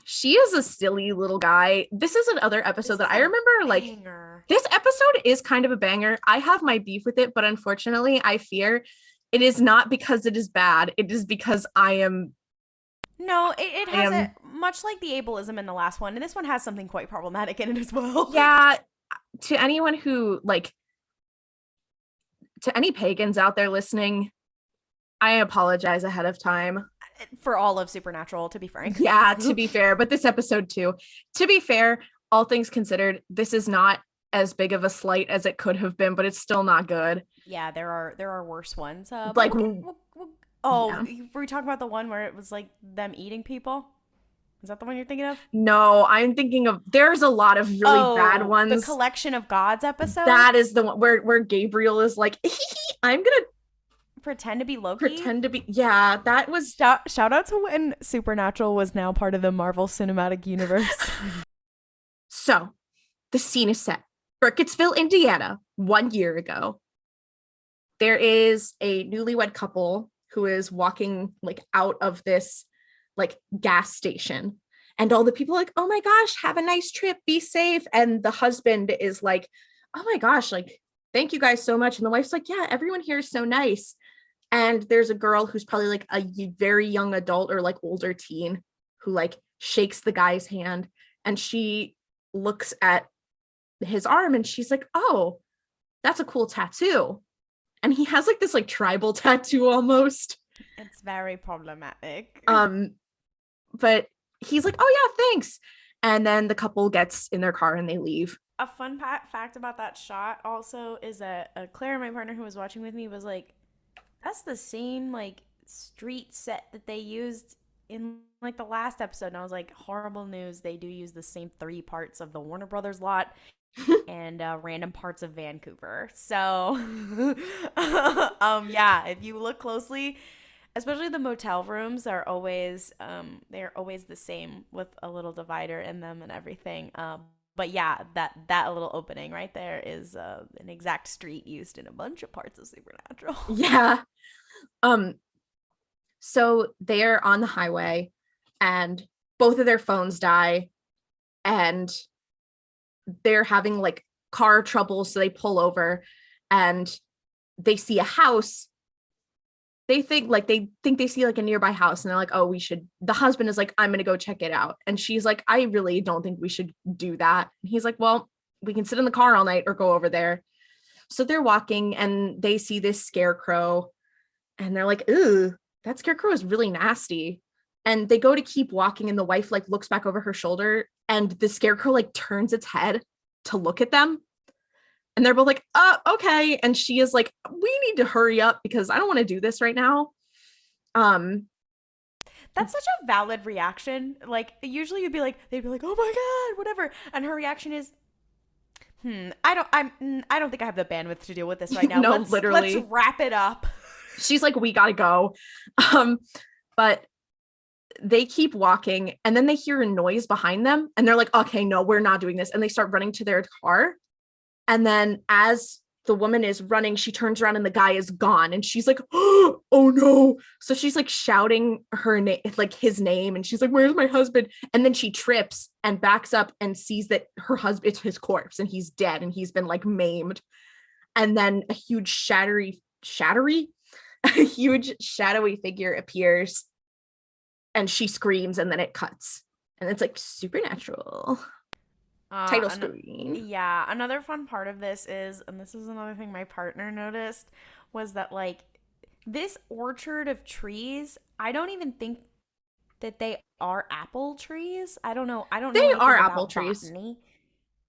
She is a silly little guy. This is another episode that I remember, this episode is kind of a banger. I have my beef with it, but unfortunately, I fear it is not because it is bad. It is because I am... No, it has much like the ableism in the last one, and this one has something quite problematic in it as well. Yeah, to anyone who, to any pagans out there listening, I apologize ahead of time. For all of Supernatural, to be frank. Yeah, to be fair, but this episode too. To be fair, all things considered, this is not as big of a slight as it could have been, but it's still not good. Yeah, there are worse ones. Yeah. Were we talking about the one where it was like them eating people? Is that the one you're thinking of? No, I'm thinking of, there's a lot of really bad ones. The Collection of Gods episode? That is the one where Gabriel is like, I'm gonna pretend to be Loki. Yeah, that was... Shout out to when Supernatural was now part of the Marvel Cinematic Universe. So, the scene is set. Burkittsville, Indiana, 1 year ago. There is a newlywed couple who is walking out of this gas station, and all the people are like, "Oh my gosh, have a nice trip, be safe." And the husband is like, "Oh my gosh, thank you guys so much." And the wife's like, "Yeah, everyone here is so nice." And there's a girl who's probably a very young adult or older teen who shakes the guy's hand, and she looks at his arm and she's like, "Oh, that's a cool tattoo." And he has this tribal tattoo almost. It's very problematic. But he's like, oh yeah, thanks. And then the couple gets in their car and they leave. A fun fact about that shot also is that Claire, my partner who was watching with me, was like, that's the same like street set that they used in like the last episode. And I was like, horrible news. They do use the same 3 parts of the Warner Brothers lot and random parts of Vancouver. So, yeah, if you look closely, especially the motel rooms are always they're always the same with a little divider in them and everything. But yeah, that little opening right there is an exact street used in a bunch of parts of Supernatural. Yeah. So they're on the highway and both of their phones die and they're having like car trouble, so they pull over and they see a house. They think they see like a nearby house and they're like, oh, we should. The husband is like, I'm gonna go check it out, and she's like, I really don't think we should do that. And he's like, well, we can sit in the car all night or go over there. So they're walking and they see this scarecrow and they're like, ooh, that scarecrow is really nasty. And they go to keep walking and the wife like looks back over her shoulder and the scarecrow like turns its head to look at them. And they're both like, okay. And she is like, we need to hurry up because I don't want to do this right now. That's such a valid reaction. Like usually they'd be like, oh my God, whatever. And her reaction is, I don't think I have the bandwidth to deal with this right now. No, literally. Let's wrap it up. She's like, we gotta go. But they keep walking and then they hear a noise behind them and they're like, okay, no, we're not doing this. And they start running to their car. And then as the woman is running, she turns around and the guy is gone. And she's like, oh no. So she's like shouting her name, like his name. And she's like, where's my husband? And then she trips and backs up and sees that her husband, it's his corpse and he's dead and he's been like maimed. And then a huge a huge shadowy figure appears and she screams and then it cuts. And it's like Supernatural. Title screen. Yeah, another fun part of this is, and this is another thing my partner noticed, was that like this orchard of trees, I don't even think that they are apple trees. I don't know. They are apple trees. Botany.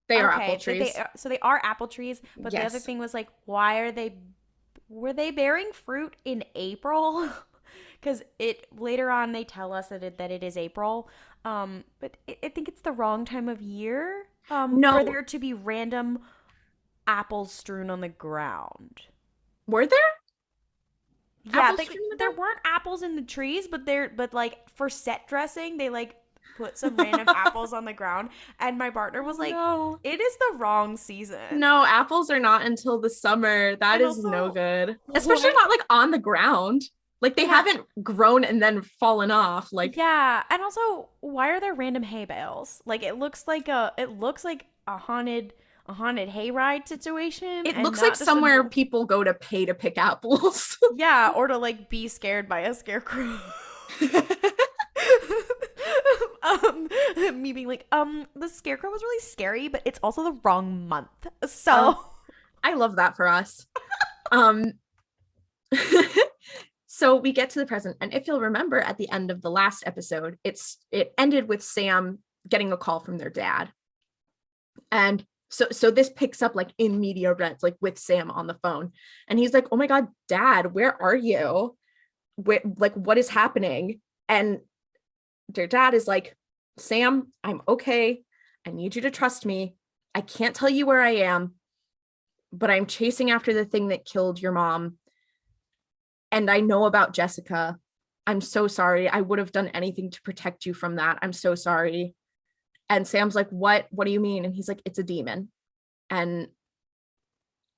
They are apple trees. So they are apple trees. But yes. The other thing was like, were they bearing fruit in April? Because later on they tell us that it is April. But I think it's the wrong time of year for there to be random apples strewn on the ground. Were there? Yeah, there weren't apples in the trees, but like for set dressing, they like put some random apples on the ground. And my partner was like, no. It is the wrong season. No, apples are not until the summer. That is also, no good. Especially not like on the ground. Like they haven't grown and then fallen off. Like yeah, and also why are there random hay bales? Like it looks like a haunted hayride situation. It looks like somewhere people go to pay to pick apples. Yeah, or to like be scared by a scarecrow. Me being like, the scarecrow was really scary, but it's also the wrong month. So I love that for us. So we get to the present, and if you'll remember at the end of the last episode, it ended with Sam getting a call from their dad. And so this picks up like in media res, like with Sam on the phone. And he's like, oh my God, Dad, where are you? Like, what is happening? And their dad is like, Sam, I'm okay. I need you to trust me. I can't tell you where I am, but I'm chasing after the thing that killed your mom. And I know about Jessica. I'm so sorry. I would have done anything to protect you from that. I'm so sorry. And Sam's like, what do you mean? And he's like, it's a demon. And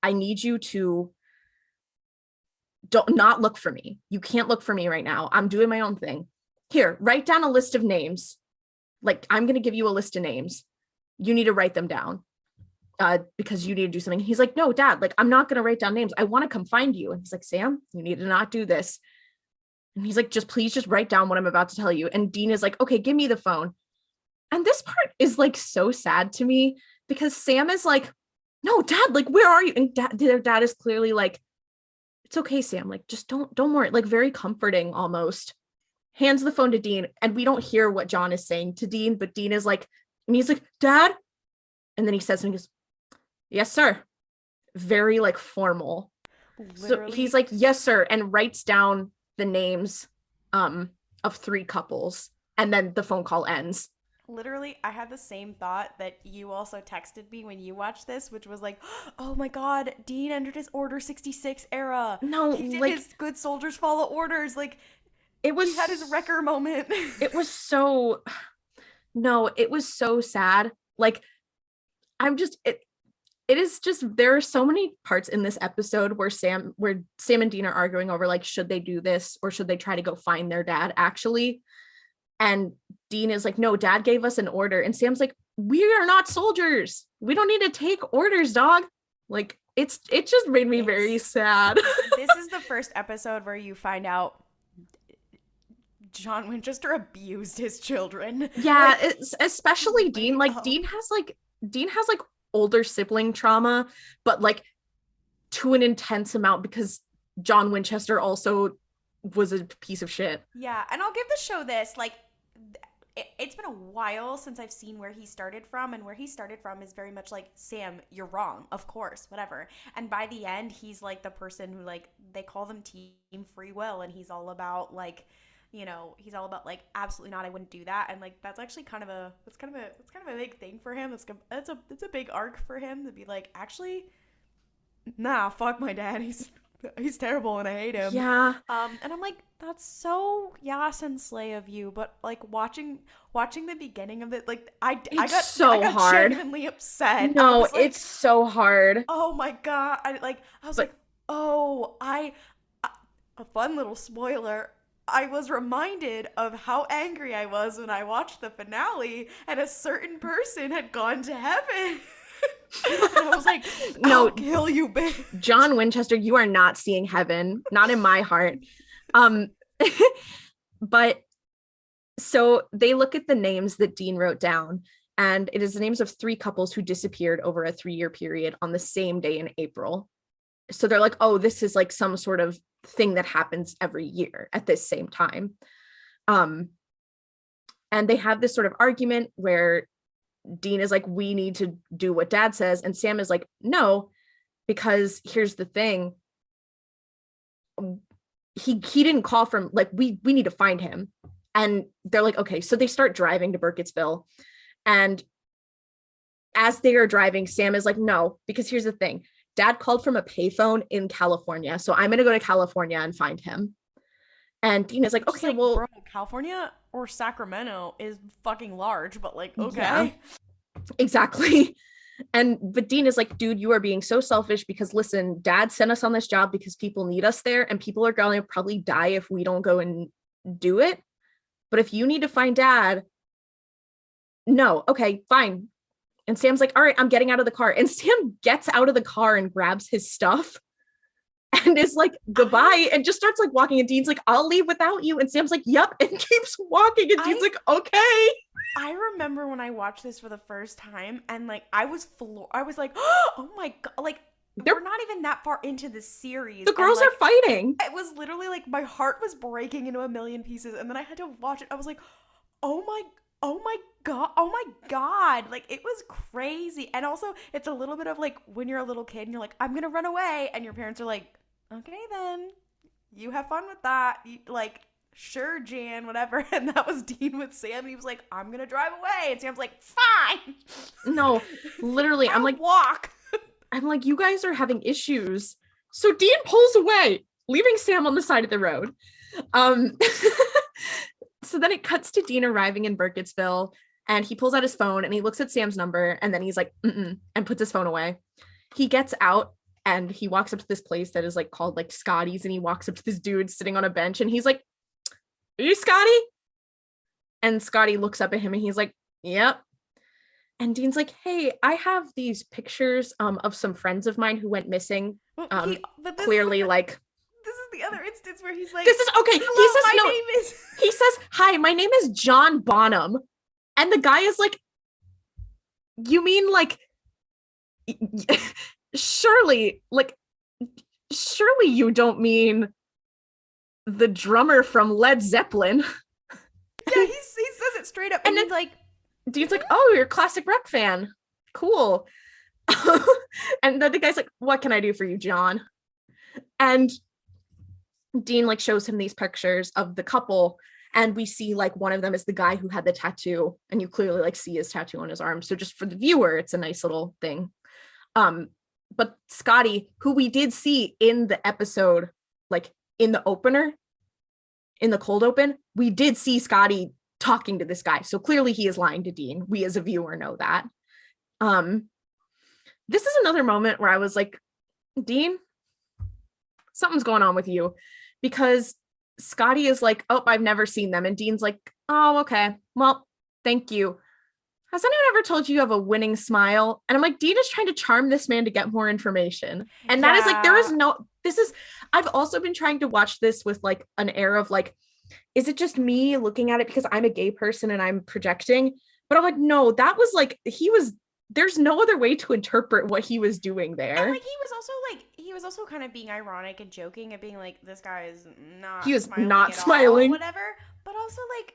I need you to not look for me. You can't look for me right now. I'm doing my own thing. Here, write down a list of names. Like, I'm going to give you a list of names. You need to write them down. Because you need to do something. He's like, no, Dad, like, I'm not going to write down names. I want to come find you. And he's like, Sam, you need to not do this. And he's like, please write down what I'm about to tell you. And Dean is like, okay, give me the phone. And this part is like so sad to me because Sam is like, no, Dad, like, where are you? And their dad is clearly like it's okay, Sam. Like, just don't worry. Like, very comforting almost. Hands the phone to Dean, and we don't hear what John is saying to Dean, but Dean is like, and he's like, Dad? And then he says, and he goes, yes, sir. Very like formal. Literally. So he's like, yes, sir, and writes down the names of 3 couples, and then the phone call ends. Literally, I had the same thought that you also texted me when you watched this, which was like, oh my god, Dean entered his Order 66 era. No, he did like, his good soldiers follow orders. Like, it was, he had his wrecker moment. It was so, no, it was so sad. Like, it is just, there are so many parts in this episode where Sam and Dean are arguing over like, should they do this or should they try to go find their dad actually? And Dean is like, no, Dad gave us an order. And Sam's like, we are not soldiers. We don't need to take orders, dog. Like, it just made me very sad. This is the first episode where you find out John Winchester abused his children. Yeah, like, it's especially Dean. Like, Dean has older sibling trauma, but like to an intense amount because John Winchester also was a piece of shit. Yeah, and I'll give the show this, like, it's been a while since I've seen where he started from, and where he started from is very much like, Sam, you're wrong, of course, whatever. And by the end, he's like the person who, like, they call them team free will, and he's all about like, you know, he's all about like, absolutely not, I wouldn't do that. And like, that's actually kind of a big thing for him. It's a big arc for him to be like, actually, nah, fuck my dad. He's terrible and I hate him. Yeah. And I'm like, that's so Yas and Slay of you. But like watching the beginning of it, like I got hard. Genuinely upset. No, like, it's so hard. Oh my god. A fun little spoiler. I was reminded of how angry I was when I watched the finale and a certain person had gone to heaven. And I was like, no, I'll kill you, bitch. John Winchester, you are not seeing heaven. Not in my heart. But so they look at the names that Dean wrote down, and it is the names of 3 couples who disappeared over a 3-year period on the same day in April. So they're like, oh, this is like some sort of thing that happens every year at this same time. And they have this sort of argument where Dean is like, we need to do what Dad says. And Sam is like, no, because here's the thing. He didn't call from, like, we need to find him. And they're like, okay. So they start driving to Burkittsville. And as they are driving, Sam is like, no, because here's the thing. Dad called from a payphone in California. So I'm going to go to California and find him. And Dean is like, okay, like, well, bro, California or Sacramento is fucking large, but like, okay. Yeah, exactly. But Dean is like, dude, you are being so selfish because listen, Dad sent us on this job because people need us there and people are going to probably die if we don't go and do it. But if you need to find Dad, no, okay, fine. And Sam's like, all right, I'm getting out of the car. And Sam gets out of the car and grabs his stuff and is like, goodbye, and just starts like walking. And Dean's like, I'll leave without you. And Sam's like, yep, and keeps walking. And Dean's like, okay. I remember when I watched this for the first time and like I was like, oh my god, like we're not even that far into the series. The girls are fighting. It was literally like my heart was breaking into a million pieces, and then I had to watch it. I was like, oh my god, like it was crazy. And also it's a little bit of like when you're a little kid and you're like, I'm gonna run away, and your parents are like, okay then, you have fun with that, like, sure, Jan, whatever. And that was Dean with Sam. He was like, I'm gonna drive away, and Sam's like, fine. No, literally, I'm like, walk. I'm like, you guys are having issues. So Dean pulls away, leaving Sam on the side of the road. So then it cuts to Dean arriving in Burkittsville, and he pulls out his phone and he looks at Sam's number, and then he's like, and puts his phone away. He gets out and he walks up to this place that is like called like Scotty's, and he walks up to this dude sitting on a bench, and he's like, are you Scotty? And Scotty looks up at him and he's like, yep. And Dean's like, hey, I have these pictures of some friends of mine who went missing. Clearly, like, this is the other instance where he's like, this is okay. He says, hi, my name is John Bonham. And the guy is like, you mean like, surely, like, surely you don't mean the drummer from Led Zeppelin. Yeah, he says it straight up, and then he's like, Dean's like, oh, you're a classic rock fan. Cool. And then the guy's like, what can I do for you, John? And Dean like shows him these pictures of the couple, and we see like one of them is the guy who had the tattoo, and you clearly like see his tattoo on his arm. So just for the viewer, it's a nice little thing. But Scotty, who we did see in the episode, like in the opener, in the cold open, we did see Scotty talking to this guy. So clearly he is lying to Dean. We as a viewer know that. This is another moment where I was like, Dean, something's going on with you, because Scotty is like, oh, I've never seen them. And Dean's like, oh, okay. Well, thank you. Has anyone ever told you have a winning smile? And I'm like, Dean is trying to charm this man to get more information. And that is like, there is no, I've also been trying to watch this with like an air of like, is it just me looking at it because I'm a gay person and I'm projecting? But I'm like, no, that was like, there's no other way to interpret what he was doing there. And like he was also kind of being ironic and joking and being like, this guy is not he was smiling not at smiling all, whatever. But also like,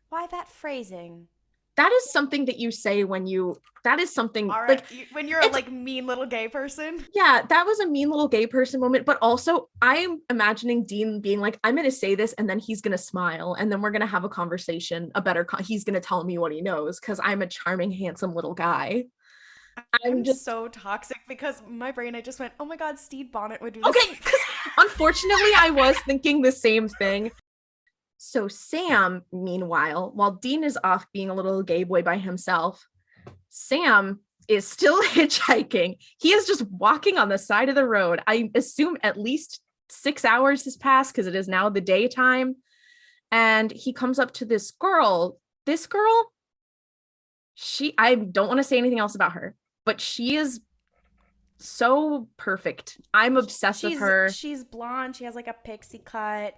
why that phrasing? That is something that you say when you, that is something right. like when you're a like mean little gay person. Yeah, that was a mean little gay person moment. But also I'm imagining Dean being like, I'm going to say this and then he's going to smile and then we're going to have a conversation, he's going to tell me what he knows because I'm a charming, handsome little guy. I'm just so toxic because my brain, I just went, oh my God, Steve Bonnet would do this. Okay, because unfortunately I was thinking the same thing. So Sam, meanwhile, while Dean is off being a little gay boy by himself, Sam is still hitchhiking. He is just walking on the side of the road. I assume at least 6 hours has passed because it is now the daytime. And he comes up to this girl. This girl, I don't want to say anything else about her, but she is so perfect. I'm obsessed with her. She's blonde. She has like a pixie cut.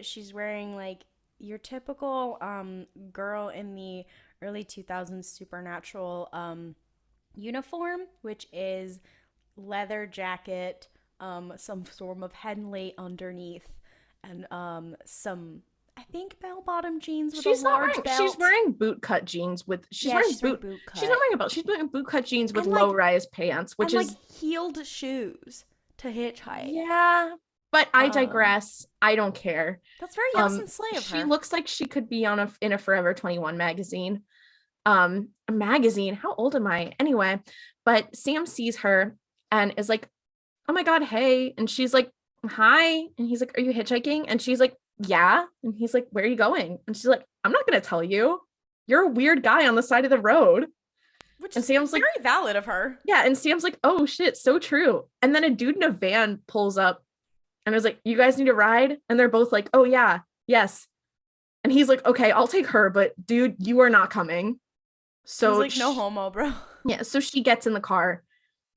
She's wearing like your typical girl in the early 2000s Supernatural uniform, which is leather jacket, some form of Henley underneath, and some, I think, bell-bottom jeans with a large belt. She's wearing bootcut jeans with. She's wearing boot cut. She's not wearing a belt. She's wearing bootcut jeans with low-rise pants, which is like heeled shoes to hitchhike. Yeah. But I digress. I don't care. That's very Yes and Slay of her. She looks like she could be in a Forever 21 magazine. A magazine. How old am I? Anyway, but Sam sees her and is like, oh my God, hey. And she's like, hi. And he's like, are you hitchhiking? And she's like, yeah. And he's like, where are you going? And she's like, I'm not going to tell you. You're a weird guy on the side of the road. Which is Sam's very valid of her. Yeah. And Sam's like, oh shit, so true. And then a dude in a van pulls up. And I was like, you guys need a ride? And they're both like, oh, yeah, yes. And he's like, okay, I'll take her. But dude, you are not coming. So he's like, no homo, bro. Yeah. So she gets in the car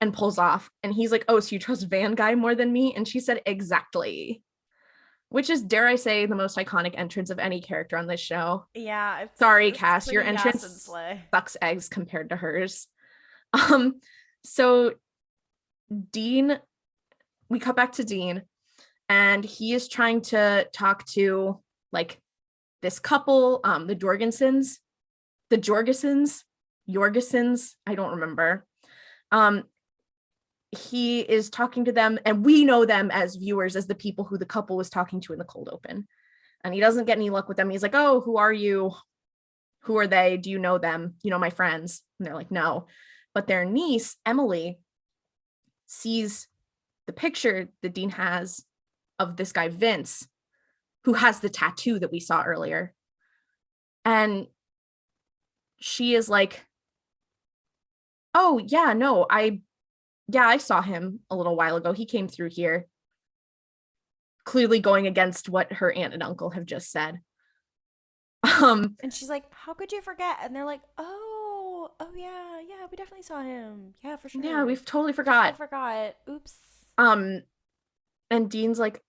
and pulls off. And he's like, oh, so you trust van guy more than me? And she said, exactly. Which is, dare I say, the most iconic entrance of any character on this show. Yeah. Sorry, Cass, your entrance sucks eggs compared to hers. So Dean, we cut back to Dean. And he is trying to talk to like this couple, the Jorgensens, I don't remember. He is talking to them and we know them as viewers as the people who the couple was talking to in the cold open. And he doesn't get any luck with them. He's like, oh, who are you? Who are they? Do you know them? You know, my friends. And they're like, no. But their niece, Emily, sees the picture that Dean has of this guy, Vince, who has the tattoo that we saw earlier. And she is like, oh, yeah, no, I saw him a little while ago. He came through here. Clearly going against what her aunt and uncle have just said. And she's like, how could you forget? And they're like, oh, yeah, we definitely saw him. Yeah, for sure. Yeah, we've totally forgot. Oops. And Dean's like,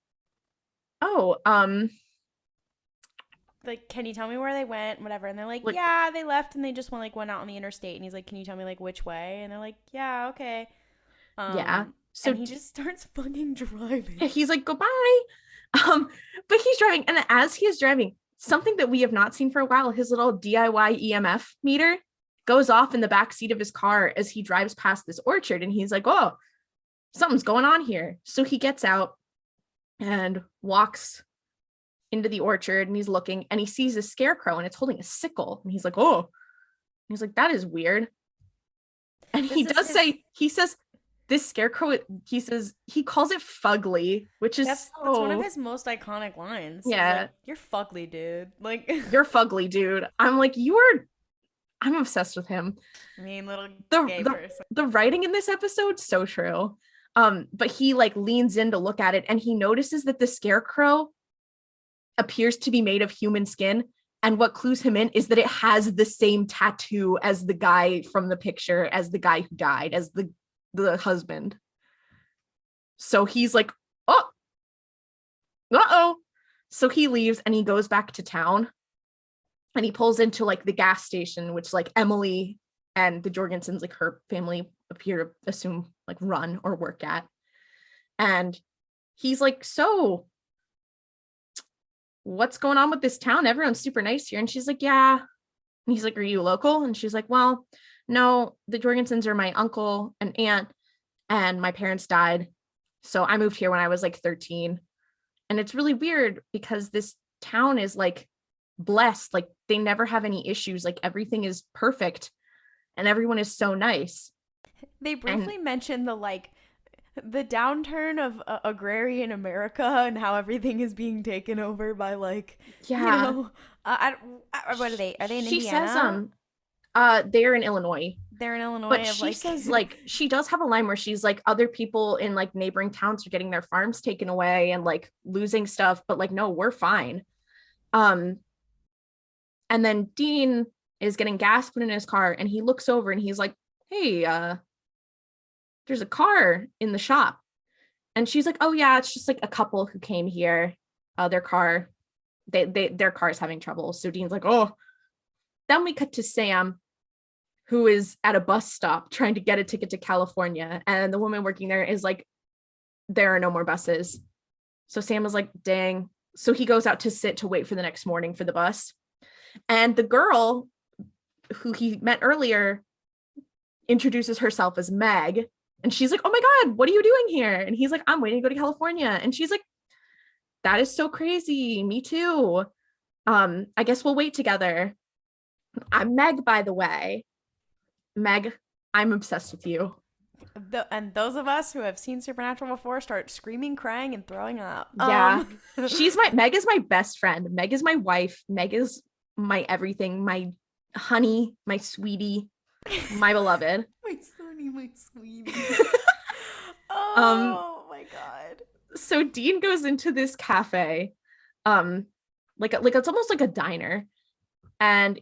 oh, like, can you tell me where they went? Whatever. And they're like, yeah, they left and they just went out on the interstate. And he's like, can you tell me like which way? And they're like, yeah, okay. Yeah. So And he just starts fucking driving. he's like, goodbye. Um, but he's driving, and as he is driving, something that we have not seen for a while, his little DIY EMF meter goes off in the back seat of his car as he drives past this orchard, and he's like, oh, something's going on here. So he gets out and walks into the orchard, and he's looking, and he sees a scarecrow, and it's holding a sickle, and he's like, oh, and he's like, that is weird. And he does say, he says, this scarecrow, he says, he calls it fugly, which is that's one of his most iconic lines. Yeah. Like, you're fugly, dude. Like, you're fugly, dude. I'm like, I'm obsessed with him. Mean little gay person. The writing in this episode, so true. But he like leans in to look at it, and he notices that the scarecrow appears to be made of human skin. And what clues him in is that it has the same tattoo as the guy from the picture, as the guy who died, as the husband. So he's like, oh, uh-oh. So he leaves and he goes back to town, and he pulls into like the gas station, which like Emily and the Jorgensens, like her family, appear to assume like run or work at. And he's like, so what's going on with this town? Everyone's super nice here. And she's like, yeah. And he's like, are you local? And she's like, well, no, the Jorgensens are my uncle and aunt, and my parents died. So I moved here when I was like 13. And it's really weird because this town is like blessed. Like they never have any issues. Like everything is perfect and everyone is so nice. They briefly mentioned the downturn of agrarian America and how everything is being taken over by like, yeah. You know, what are they? Are they in she Indiana? Says they're in Illinois. They're in Illinois. But she says like she does have a line where she's like, other people in like neighboring towns are getting their farms taken away and like losing stuff, but like, no, we're fine. And then Dean is getting gas put in his car, and he looks over and he's like, hey, there's a car in the shop. And she's like, oh yeah, it's just like a couple who came here. Their car is having trouble. So Dean's like, oh. Then we cut to Sam, who is at a bus stop trying to get a ticket to California. And the woman working there is like, there are no more buses. So Sam is like, dang. So he goes out to wait for the next morning for the bus. And the girl who he met earlier introduces herself as Meg. And she's like, oh my God, what are you doing here? And he's like, I'm waiting to go to California. And she's like, that is so crazy. Me too. I guess we'll wait together. I'm Meg, by the way. Meg, I'm obsessed with you. And those of us who have seen Supernatural before start screaming, crying, and throwing up. Yeah. Meg is my best friend. Meg is my wife. Meg is my everything, my honey, my sweetie, my beloved. My sonny, my sweetie. Oh my God. So Dean goes into this cafe, like it's almost like a diner, and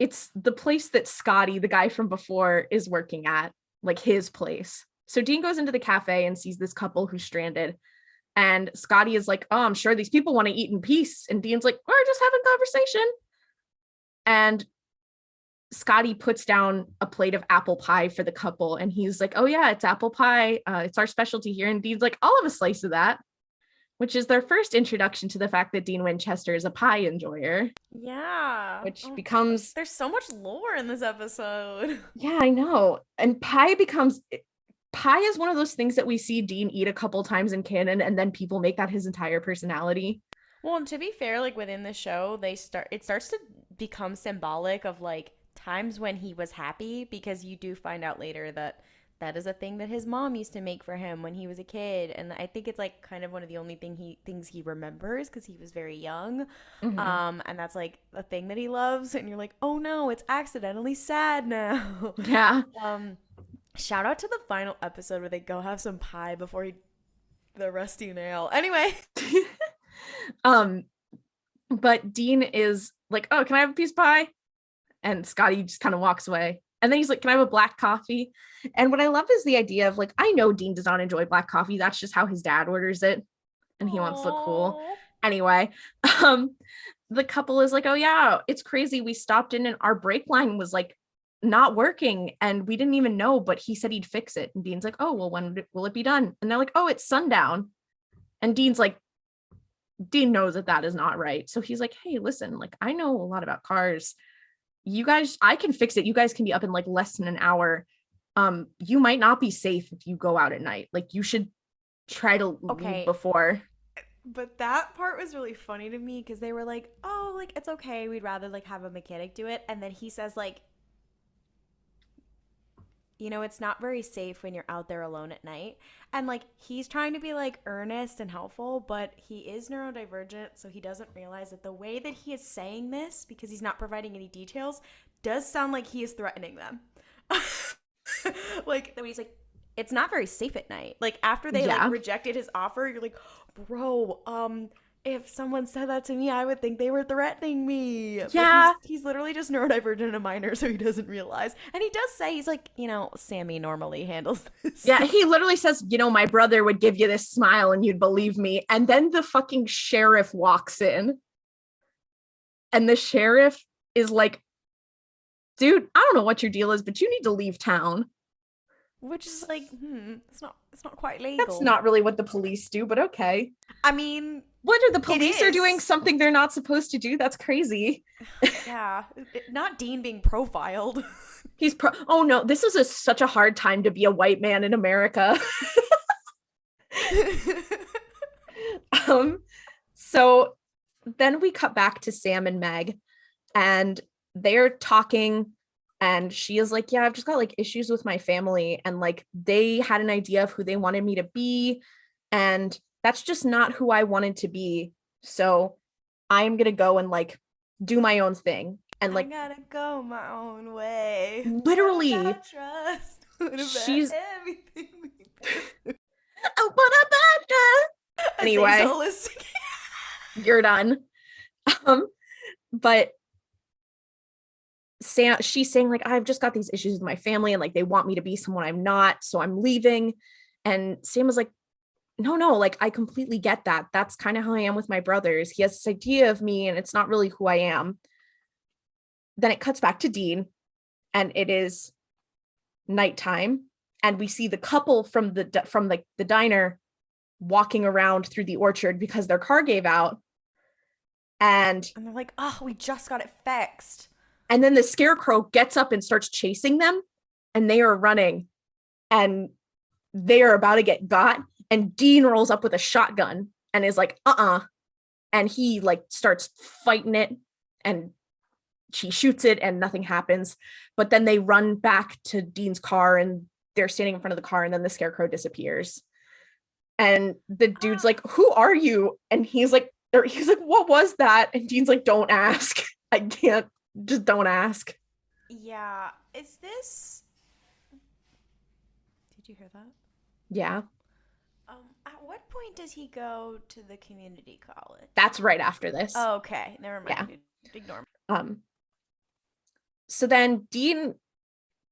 it's the place that Scotty, the guy from before, is working at, like his place. So Dean goes into the cafe and sees this couple who's stranded, and Scotty is like, oh, I'm sure these people want to eat in peace. And Dean's like, we're just having conversation. And Scotty puts down a plate of apple pie for the couple, and he's like, oh yeah, it's apple pie. It's our specialty here. And Dean's like, I'll have a slice of that, which is their first introduction to the fact that Dean Winchester is a pie enjoyer. Yeah. Which becomes... There's so much lore in this episode. Yeah, I know. And pie is one of those things that we see Dean eat a couple times in canon, and then people make that his entire personality. Well, and to be fair, like within the show, it starts to become symbolic of like times when he was happy, because you do find out later that is a thing that his mom used to make for him when he was a kid. And I think it's like kind of one of the only things he remembers because he was very young. Mm-hmm. And that's like a thing that he loves. And you're like, oh no, it's accidentally sad now. Yeah. Shout out to the final episode where they go have some pie before the rusty nail. Anyway. But Dean is like, oh, can I have a piece of pie? And Scotty just kind of walks away. And then he's like, can I have a black coffee? And what I love is the idea of like, I know Dean does not enjoy black coffee. That's just how his dad orders it. And he wants to look cool. Anyway, the couple is like, oh yeah, it's crazy. We stopped in and our brake line was like not working and we didn't even know, but he said he'd fix it. And Dean's like, oh, well, when will it be done? And they're like, oh, it's sundown. And Dean's like, Dean knows that that is not right. So he's like, hey, listen, like, I know a lot about cars. You guys, I can fix it. You guys can be up in like less than an hour. You might not be safe if you go out at night. Like, you should try to leave before. But that part was really funny to me because they were like, oh, like, it's okay. We'd rather like have a mechanic do it. And then he says like, you know, it's not very safe when you're out there alone at night. And like, he's trying to be like earnest and helpful, but he is neurodivergent. So he doesn't realize that the way that he is saying this, because he's not providing any details, does sound like he is threatening them. Like, he's like, it's not very safe at night. Like, after they like rejected his offer, you're like, bro, if someone said that to me, I would think they were threatening me. Yeah. But he's literally just neurodivergent and a minor, so he doesn't realize. And he does say, he's like, you know, Sammy normally handles this. Yeah, he literally says, you know, my brother would give you this smile and you'd believe me. And then the fucking sheriff walks in. And the sheriff is like, dude, I don't know what your deal is, but you need to leave town. Which is like, it's not quite legal. That's not really what the police do, but okay. I mean, what are the police are doing something they're not supposed to do? That's crazy. Yeah, not Dean being profiled. Oh no, this is such a hard time to be a white man in America. So then we cut back to Sam and Meg, and they're talking. And she is like, yeah, I've just got like issues with my family. And like, they had an idea of who they wanted me to be. And that's just not who I wanted to be. So I'm going to go and like do my own thing. And like, I gotta go my own way. Literally. Trust. She's everything. Anyway, you're done. But Sam, she's saying like, I've just got these issues with my family and like they want me to be someone I'm not, so I'm leaving. And Sam was like, no, like I completely get that. That's kind of how I am with my brothers. He has this idea of me and it's not really who I am. Then it cuts back to Dean and it is nighttime and we see the couple from the diner walking around through the orchard because their car gave out. And they're like, oh, we just got it fixed. And then the Scarecrow gets up and starts chasing them and they are running and they are about to get got. And Dean rolls up with a shotgun and is like, and he like starts fighting it and she shoots it and nothing happens. But then they run back to Dean's car and they're standing in front of the car and then the Scarecrow disappears. And the dude's like, who are you? And he's like, what was that? And Dean's like, don't ask. I can't. Just don't ask. Yeah. Is this... Did you hear that? Yeah. At what point does he go to the community college? That's right after this. Oh, okay. Never mind. Yeah. Ignore me. So then Dean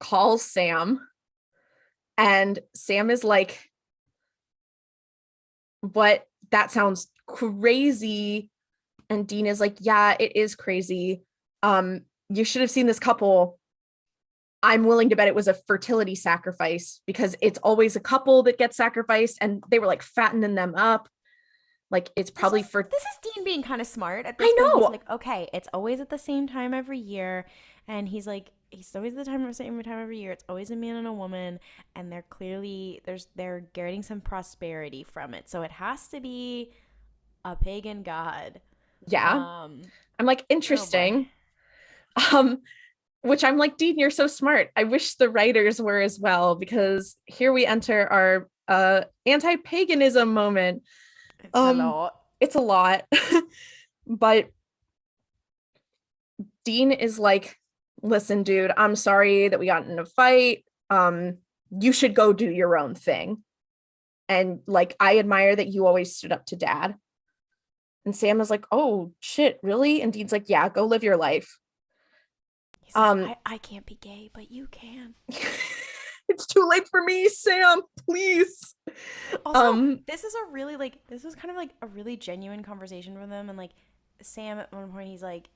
calls Sam and Sam is like, what? That sounds crazy. And Dean is like, yeah, it is crazy. You should have seen this couple. I'm willing to bet it was a fertility sacrifice because it's always a couple that gets sacrificed and they were like fattening them up. Like it's probably this is Dean being kind of smart at this point. I know. He's like, okay, it's always at the same time every year. And he's like, he's always at the same time every year. It's always a man and a woman. And they're clearly, they're getting some prosperity from it. So it has to be a pagan god. Yeah. I'm like, interesting. Which I'm like, Dean, you're so smart. I wish the writers were as well, because here we enter our anti-paganism moment. It's a lot. It's a lot. But Dean is like, listen, dude, I'm sorry that we got in a fight. You should go do your own thing. And like, I admire that you always stood up to dad. And Sam is like, oh shit, really? And Dean's like, yeah, go live your life. He's like, I can't be gay, but you can. It's too late for me, Sam, please. Also, this is kind of like a really genuine conversation for them. And like Sam at one point, he's like,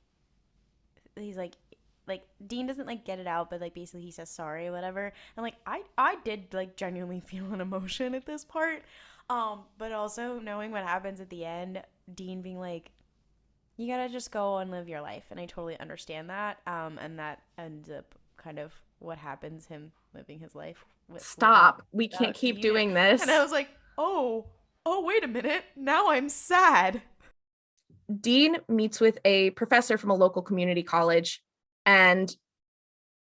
like Dean doesn't like get it out, but like basically he says sorry or whatever. And like I did like genuinely feel an emotion at this part. But also knowing what happens at the end, Dean being like, you gotta just go and live your life, and I totally understand that. And that ends up kind of what happens, him living his life Stop. We can't without keep Dean. doing this. And I was like, oh, wait a minute. Now I'm sad. Dean meets with a professor from a local community college, and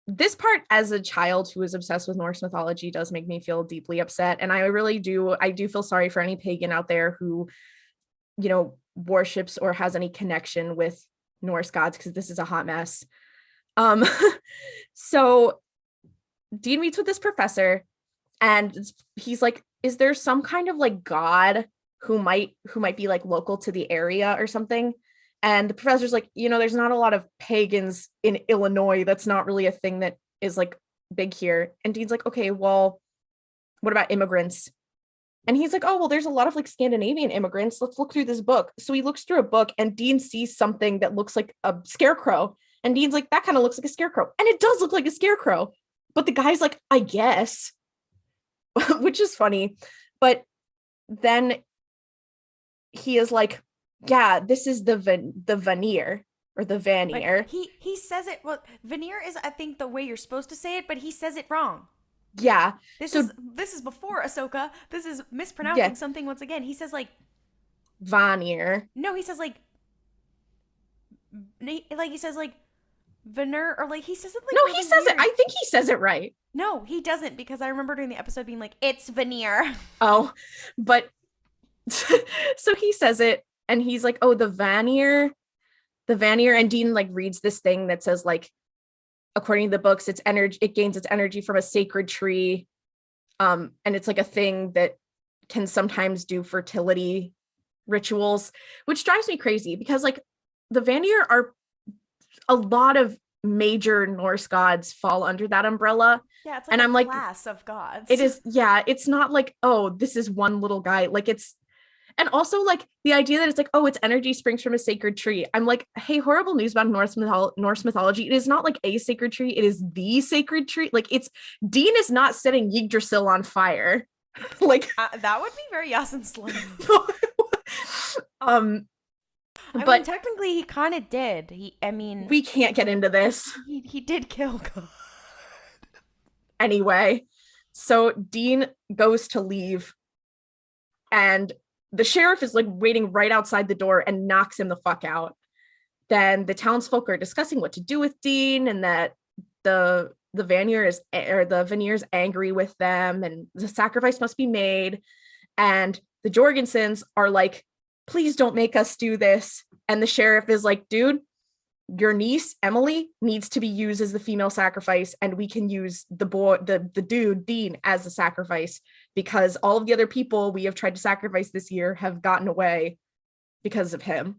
this part, as a child who was obsessed with Norse mythology, does make me feel deeply upset. And I do feel sorry for any pagan out there who, worships or has any connection with Norse gods, because this is a hot mess. So Dean meets with this professor, and he's like, is there some kind of like god who might be like local to the area or something? And the professor's like, there's not a lot of pagans in Illinois. That's not really a thing that is like big here. And Dean's like, okay, well, what about immigrants? And he's like, oh, well, there's a lot of like Scandinavian immigrants. Let's look through this book. So he looks through a book, and Dean sees something that looks like a scarecrow. And Dean's like, that kind of looks like a scarecrow. And it does look like a scarecrow. But the guy's like, I guess, which is funny. But then he is like, yeah, this is the veneer or the vanier. But he says it. Well, veneer is, I think, the way you're supposed to say it, but he says it wrong. Yeah. This is before Ahsoka. This is mispronouncing something once again. He says like vanier. No, he says like he says like veneer, or like he says it like no, really he says weird. it. I think he says it right. No, he doesn't, because I remember during the episode being like, it's veneer. Oh, but so he says it, and he's like, oh, the vanier, and Dean like reads this thing that says like, according to the books, it gains its energy from a sacred tree. And it's like a thing that can sometimes do fertility rituals, which drives me crazy, because like the Vanir are a lot of major Norse gods fall under that umbrella. Yeah, it's like a class of gods. It is, yeah, it's not like, oh, this is one little guy. Like it's, and also like the idea that it's like, oh, its energy springs from a sacred tree. I'm like, hey, horrible news about Norse mythology. It is not like a sacred tree. It is the sacred tree. Like Dean is not setting Yggdrasil on fire. Like that would be very Yasin Slime. But technically he kind of did. We can't get into this. He did kill God. Anyway, so Dean goes to leave, and the sheriff is like waiting right outside the door and knocks him the fuck out. Then the townsfolk are discussing what to do with Dean, and that the Vanier's angry with them, and the sacrifice must be made. And the Jorgensens are like, please don't make us do this. And the sheriff is like, dude, your niece Emily needs to be used as the female sacrifice, and we can use the dude Dean as the sacrifice, because all of the other people we have tried to sacrifice this year have gotten away because of him.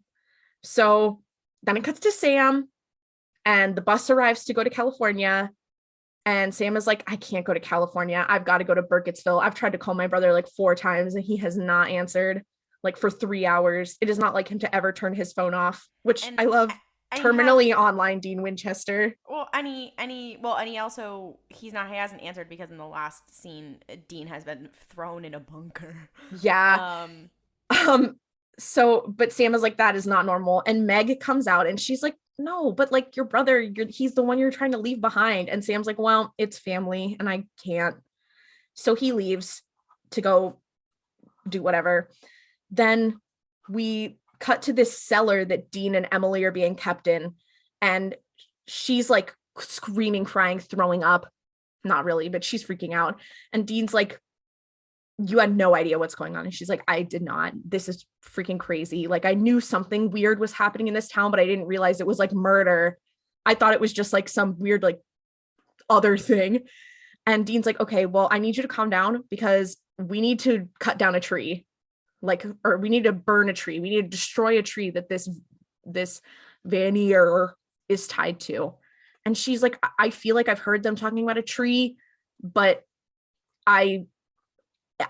So then it cuts to Sam, and the bus arrives to go to California, and Sam is like, I can't go to California. I've got to go to Burkittsville. I've tried to call my brother like 4 times, and he has not answered like for 3 hours. It is not like him to ever turn his phone off, which I love. Terminally online Dean Winchester. Well, he hasn't answered, because in the last scene, Dean has been thrown in a bunker. Yeah. So, but Sam is like, that is not normal. And Meg comes out, and she's like, no, but like your brother, he's the one you're trying to leave behind. And Sam's like, well, it's family, and I can't. So he leaves to go do whatever. Then we cut to this cellar that Dean and Emily are being kept in, and she's like screaming, crying, throwing up. Not really, but she's freaking out. And Dean's like, you had no idea what's going on. And she's like, I did not. This is freaking crazy. Like, I knew something weird was happening in this town, but I didn't realize it was like murder. I thought it was just like some weird like other thing. And Dean's like, okay, well, I need you to calm down, because we need to cut down a tree. Or we need to burn a tree. We need to destroy a tree that this Vanir is tied to. And she's like, I feel like I've heard them talking about a tree, but I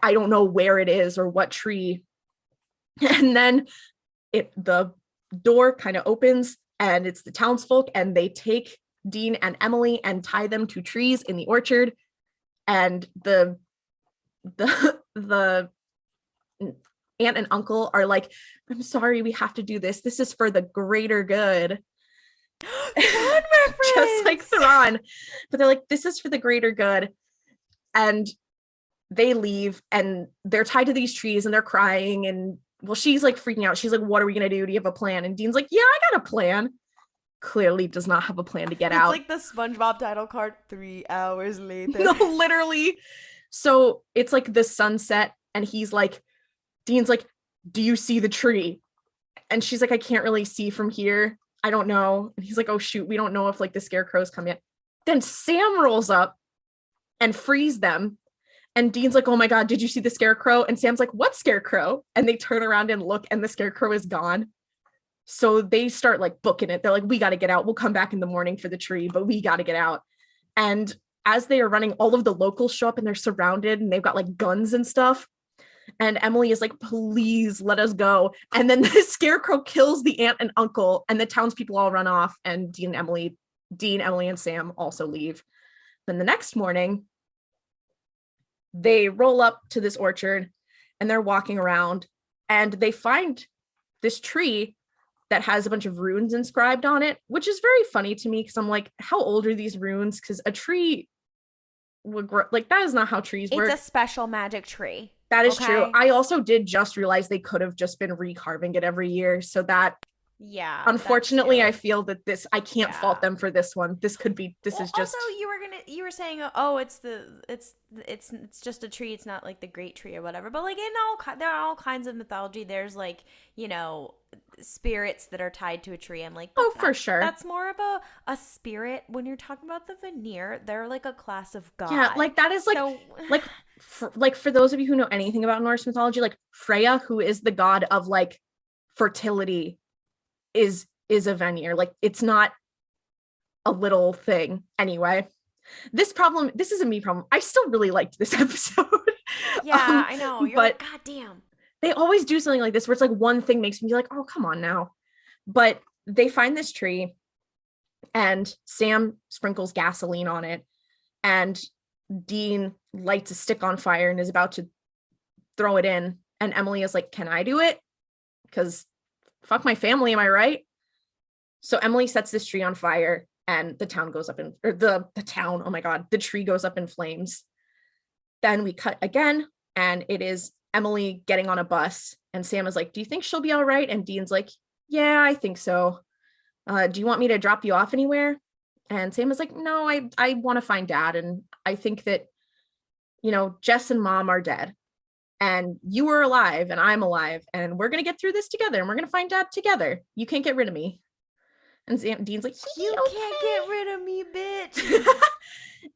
don't know where it is or what tree. And then the door kind of opens, and it's the townsfolk, and they take Dean and Emily and tie them to trees in the orchard. And the aunt and uncle are like, I'm sorry, we have to do this. This is for the greater good. Thrawn reference! Just like Thrawn. But they're like, this is for the greater good. And they leave and they're tied to these trees and they're crying. And well, she's like freaking out. She's like, what are we going to do? Do you have a plan? And Dean's like, yeah, I got a plan. Clearly does not have a plan to get out. It's like the SpongeBob title card, 3 hours later. No, literally. So it's like the sunset and he's like, Dean's like, do you see the tree? And she's like, I can't really see from here. I don't know. And he's like, oh shoot, we don't know if like the scarecrows come yet. Then Sam rolls up and frees them. And Dean's like, oh my God, did you see the scarecrow? And Sam's like, what scarecrow? And they turn around and look and the scarecrow is gone. So they start like booking it. They're like, we got to get out. We'll come back in the morning for the tree, but we got to get out. And as they are running, all of the locals show up and they're surrounded and they've got like guns and stuff. And Emily is like, please let us go. And then the scarecrow kills the aunt and uncle and the townspeople all run off. And Dean, Emily, and Sam also leave. Then the next morning, they roll up to this orchard and they're walking around and they find this tree that has a bunch of runes inscribed on it, which is very funny to me because I'm like, how old are these runes? Because a tree would grow, like that is not how trees work. It's a special magic tree. That is true. I also did just realize they could have just been recarving it every year. So that, yeah, unfortunately, I feel that this, I can't fault them for this one. This could be, this is just. Also, you were saying, oh, it's just a tree. It's not like the great tree or whatever. But like there are all kinds of mythology. There's like, you know, spirits that are tied to a tree. I'm like, oh, for sure. That's more of a spirit. When you're talking about the veneer, they're like a class of god. Yeah, like that is like, so, like for those of you who know anything about Norse mythology, like Freya, who is the god of like fertility, is a veneer. Like it's not a little thing. Anyway, this is a me problem. I still really liked this episode. Yeah, I know. You're like, God damn. They always do something like this where it's like one thing makes me be like, oh, come on now. But they find this tree and Sam sprinkles gasoline on it and Dean lights a stick on fire and is about to throw it in. And Emily is like, can I do it? Because fuck my family, am I right? So Emily sets this tree on fire and the town goes up in, or the town, oh my God, the tree goes up in flames. Then we cut again and it is Emily getting on a bus and Sam is like, do you think she'll be all right? And Dean's like, yeah, I think so. Do you want me to drop you off anywhere? And Sam is like, no, I want to find Dad. And I think that, you know, Jess and Mom are dead and you are alive and I'm alive and we're going to get through this together and we're going to find Dad together. You can't get rid of me. And Dean's like, you okay. Can't get rid of me, bitch.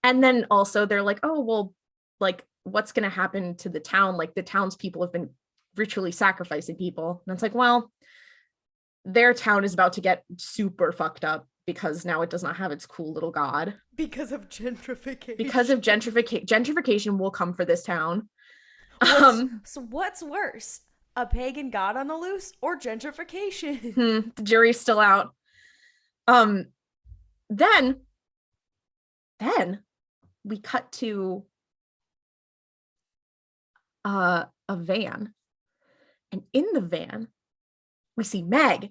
And then also they're like, oh, well, like, what's going to happen to the town? Like the townspeople have been ritually sacrificing people. And it's like, well, their town is about to get super fucked up because now it does not have its cool little god. Because of gentrification. Gentrification will come for this town. So what's worse? A pagan god on the loose or gentrification? The jury's still out. Then we cut to a van. And in the van, we see Meg,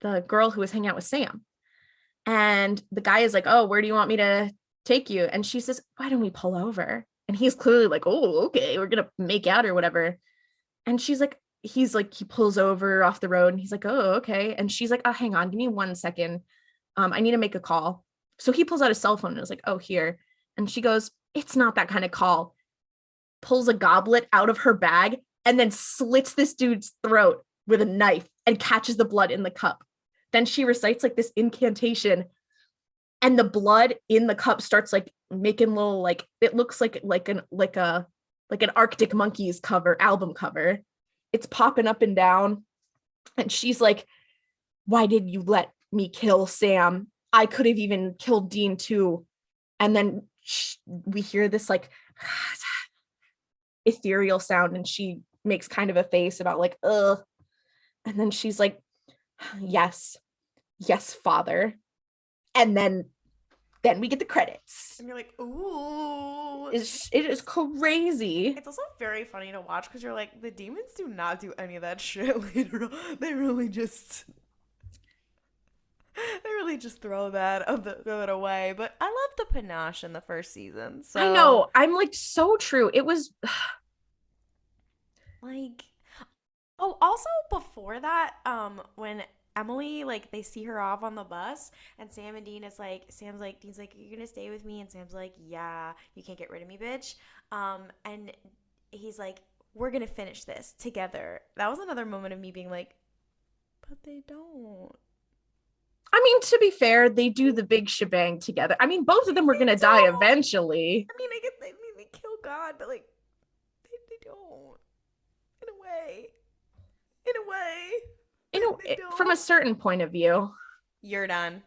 the girl who was hanging out with Sam. And the guy is like, oh, where do you want me to take you? And she says, why don't we pull over? And he's clearly like, oh, okay, we're going to make out or whatever. And she's like, he pulls over off the road and he's like, oh, okay. And she's like, oh, hang on, give me 1 second. I need to make a call. So he pulls out his cell phone and is like, oh, here. And she goes, it's not that kind of call. Pulls a goblet out of her bag and then slits this dude's throat with a knife and catches the blood in the cup. Then she recites like this incantation and the blood in the cup starts like making little, like, it looks like an Arctic Monkeys album cover. It's popping up and down. And she's like, why did you let me kill Sam? I could have even killed Dean too. And then we hear this like ethereal sound and she makes kind of a face about like, ugh. And then she's like, yes, father. And then we get the credits. And you're like, ooh. It is crazy. It's also very funny to watch because you're like, the demons do not do any of that shit later on. They really just throw that away. But I love the panache in the first season. So I know. I'm like, so true. It was like, oh, also before that, when Emily, like, they see her off on the bus, and Sam and Dean is like, Dean's like, you're gonna stay with me? And Sam's like, yeah, you can't get rid of me, bitch. And he's like, we're gonna finish this together. That was another moment of me being like, but they don't. I mean, to be fair, they do the big shebang together. I mean, both of them were gonna die eventually. I mean, they kill God, but like, they don't. In a way. From a certain point of view. You're done.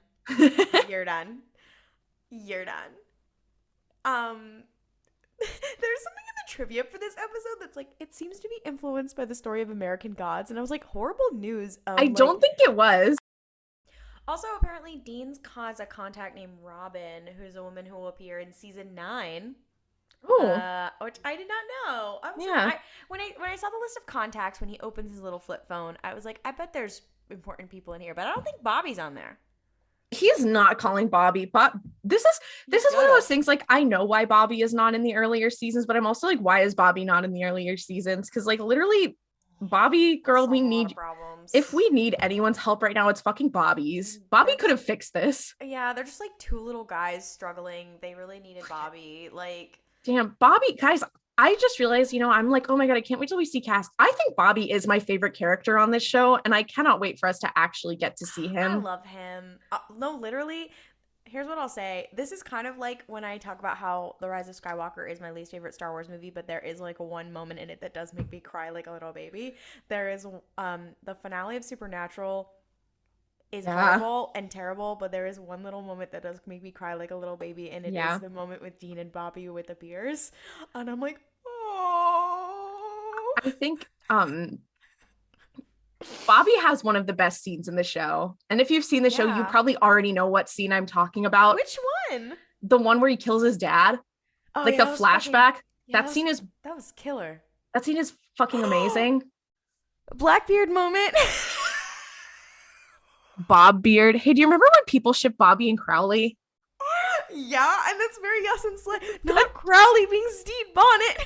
You're done. There's something in the trivia for this episode that's like, it seems to be influenced by the story of American Gods, and I was like, horrible news. I don't think it was. Also, apparently, Dean's has a contact named Robin, who's a woman who will appear in season 9. Oh, which I did not know. When I saw the list of contacts when he opens his little flip phone, I was like, I bet there's important people in here, but I don't think Bobby's on there. He's not calling Bobby. But this is one of those things. Like, I know why Bobby is not in the earlier seasons, but I'm also like, why is Bobby not in the earlier seasons? Because like literally, Bobby, girl, we need problems. If we need anyone's help right now, it's fucking Bobby's. Bobby could have fixed this. Yeah, they're just like two little guys struggling. They really needed Bobby. Like. Damn, Bobby, guys, I just realized, I'm like, oh my God, I can't wait till we see cast. I think Bobby is my favorite character on this show, and I cannot wait for us to actually get to see him. I love him. No, literally, here's what I'll say. This is kind of like when I talk about how The Rise of Skywalker is my least favorite Star Wars movie, but there is like one moment in it that does make me cry like a little baby. There is the finale of Supernatural is horrible and terrible, but there is one little moment that does make me cry like a little baby, and it is the moment with Dean and Bobby with the beers, and I'm like, oh. I think Bobby has one of the best scenes in the show, and if you've seen the show, you probably already know what scene I'm talking about. Which one? The one where he kills his dad, like the flashback. That was killer. That scene is fucking amazing. Blackbeard moment. Bob Beard. Hey, do you remember when people shipped Bobby and Crowley? Yeah, and that's very us and Slay. Not Crowley being Steve Bonnet.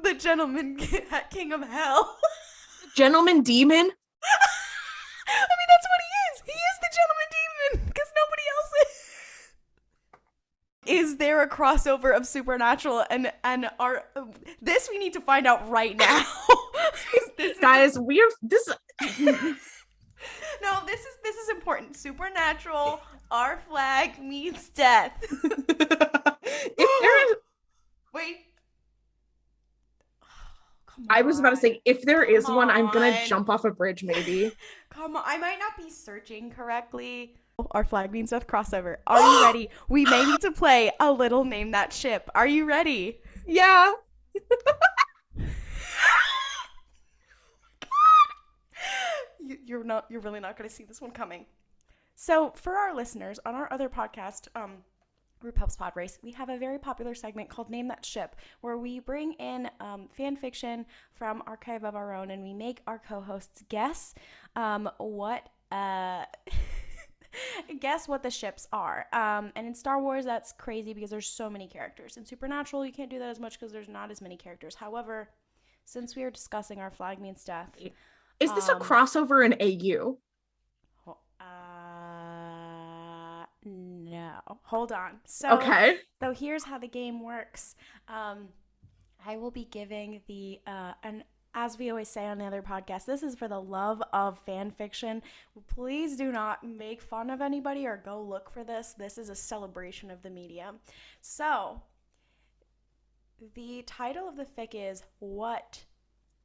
The gentleman king of hell. Gentleman demon? I mean, that's what he is. He is the gentleman demon, because nobody else is. Is there a crossover of Supernatural and our... This we need to find out right now. Guys, No, this is important. Supernatural, our flag means death. Wait. I was about to say, if there is one, I'm gonna jump off a bridge, maybe. Come on, I might not be searching correctly. Our flag means death crossover. Are you ready? We may need to play a little Name That Ship. Are you ready? Yeah. You're really not going to see this one coming. So for our listeners, on our other podcast, RuPaul's Pod Race, we have a very popular segment called Name That Ship, where we bring in fan fiction from Archive of Our Own, and we make our co-hosts guess what the ships are. And in Star Wars, that's crazy because there's so many characters. In Supernatural, you can't do that as much because there's not as many characters. However, since we are discussing our flag means death... Is this a crossover in AU? No. Hold on. So here's how the game works. I will be giving and as we always say on the other podcast, this is for the love of fan fiction. Please do not make fun of anybody or go look for this. This is a celebration of the medium. So the title of the fic is What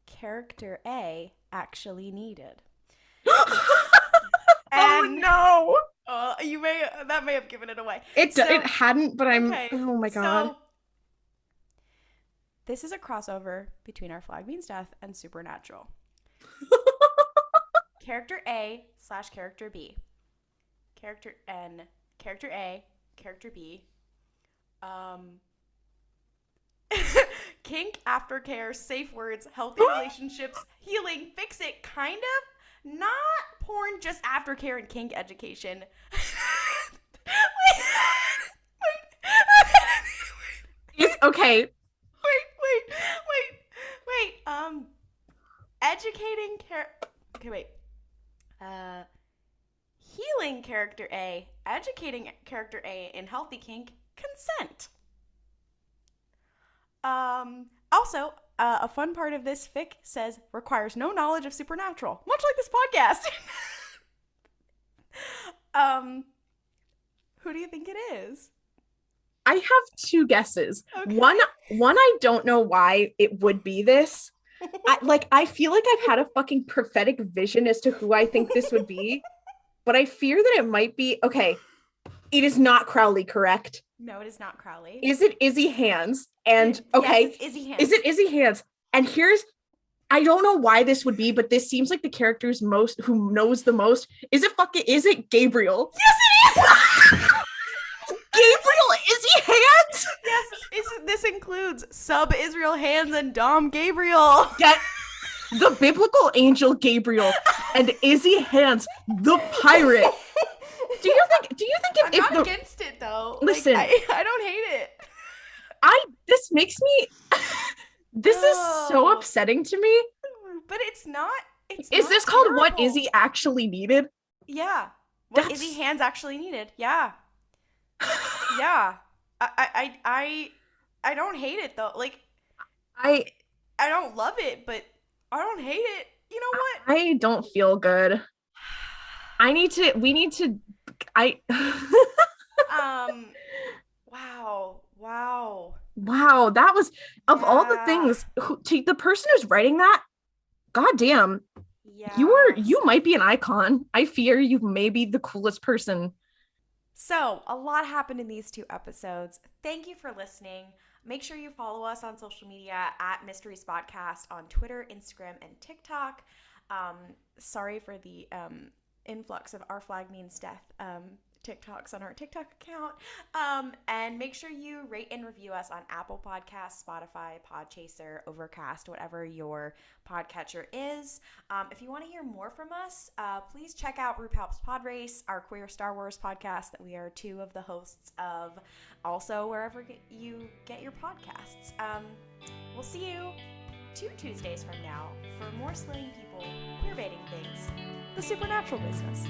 Character A Actually Needed. Oh no! That may have given it away. It hadn't, but I'm. Okay, oh my God! So, this is a crossover between Our Flag Means Death and Supernatural. Character A / Character B. character N, character A, character B. Kink, aftercare, safe words, healthy relationships, healing, fix it, kind of. Not porn, just aftercare and kink education. It's okay. Wait. Educating healing character A, educating character A in healthy kink, consent. Also, a fun part of this fic says requires no knowledge of supernatural, much like this podcast. Who do you think it is? I have two guesses. Okay. One, I don't know why it would be this. I feel like I've had a fucking prophetic vision as to who I think this would be, but I fear that it might be, okay, it is not Crowley, correct? No, it is not Crowley. Is it Izzy Hands? And okay, yes, it's Izzy Hands. Is it Izzy Hands? And I don't know why this would be, but this seems like the character's who knows the most. Is it Gabriel? Yes, it is! Gabriel Izzy Hands? Yes, this includes sub Israel Hands and Dom Gabriel. Get the biblical angel Gabriel and Izzy Hands, the pirate. Do you think I'm not against it though? Listen, I don't hate it. This makes me. This is so upsetting to me. But it's not. Is this called terrible. What Izzy actually needed? Yeah. What Izzy Hands actually needed. Yeah. Yeah. I don't hate it though. Like I don't love it, but I don't hate it. You know what? I don't feel good. We need to Wow, that was of all the things to the person who's writing that. Goddamn. Yeah. You might be an icon. I fear you may be the coolest person. So, a lot happened in these 2 episodes. Thank you for listening. Make sure you follow us on social media at Mysteries Podcast on Twitter, Instagram, and TikTok. Sorry for the influx of Our Flag Means Death TikToks on our TikTok account. And make sure you rate and review us on Apple Podcasts, Spotify, Podchaser, Overcast, whatever your podcatcher is. If you want to hear more from us, please check out RuPaul's Pod Race, our queer Star Wars podcast that we are 2 of the hosts of, also wherever you get your podcasts. We'll see you 2 Tuesdays from now for more slaying people, queer baiting things, the supernatural business.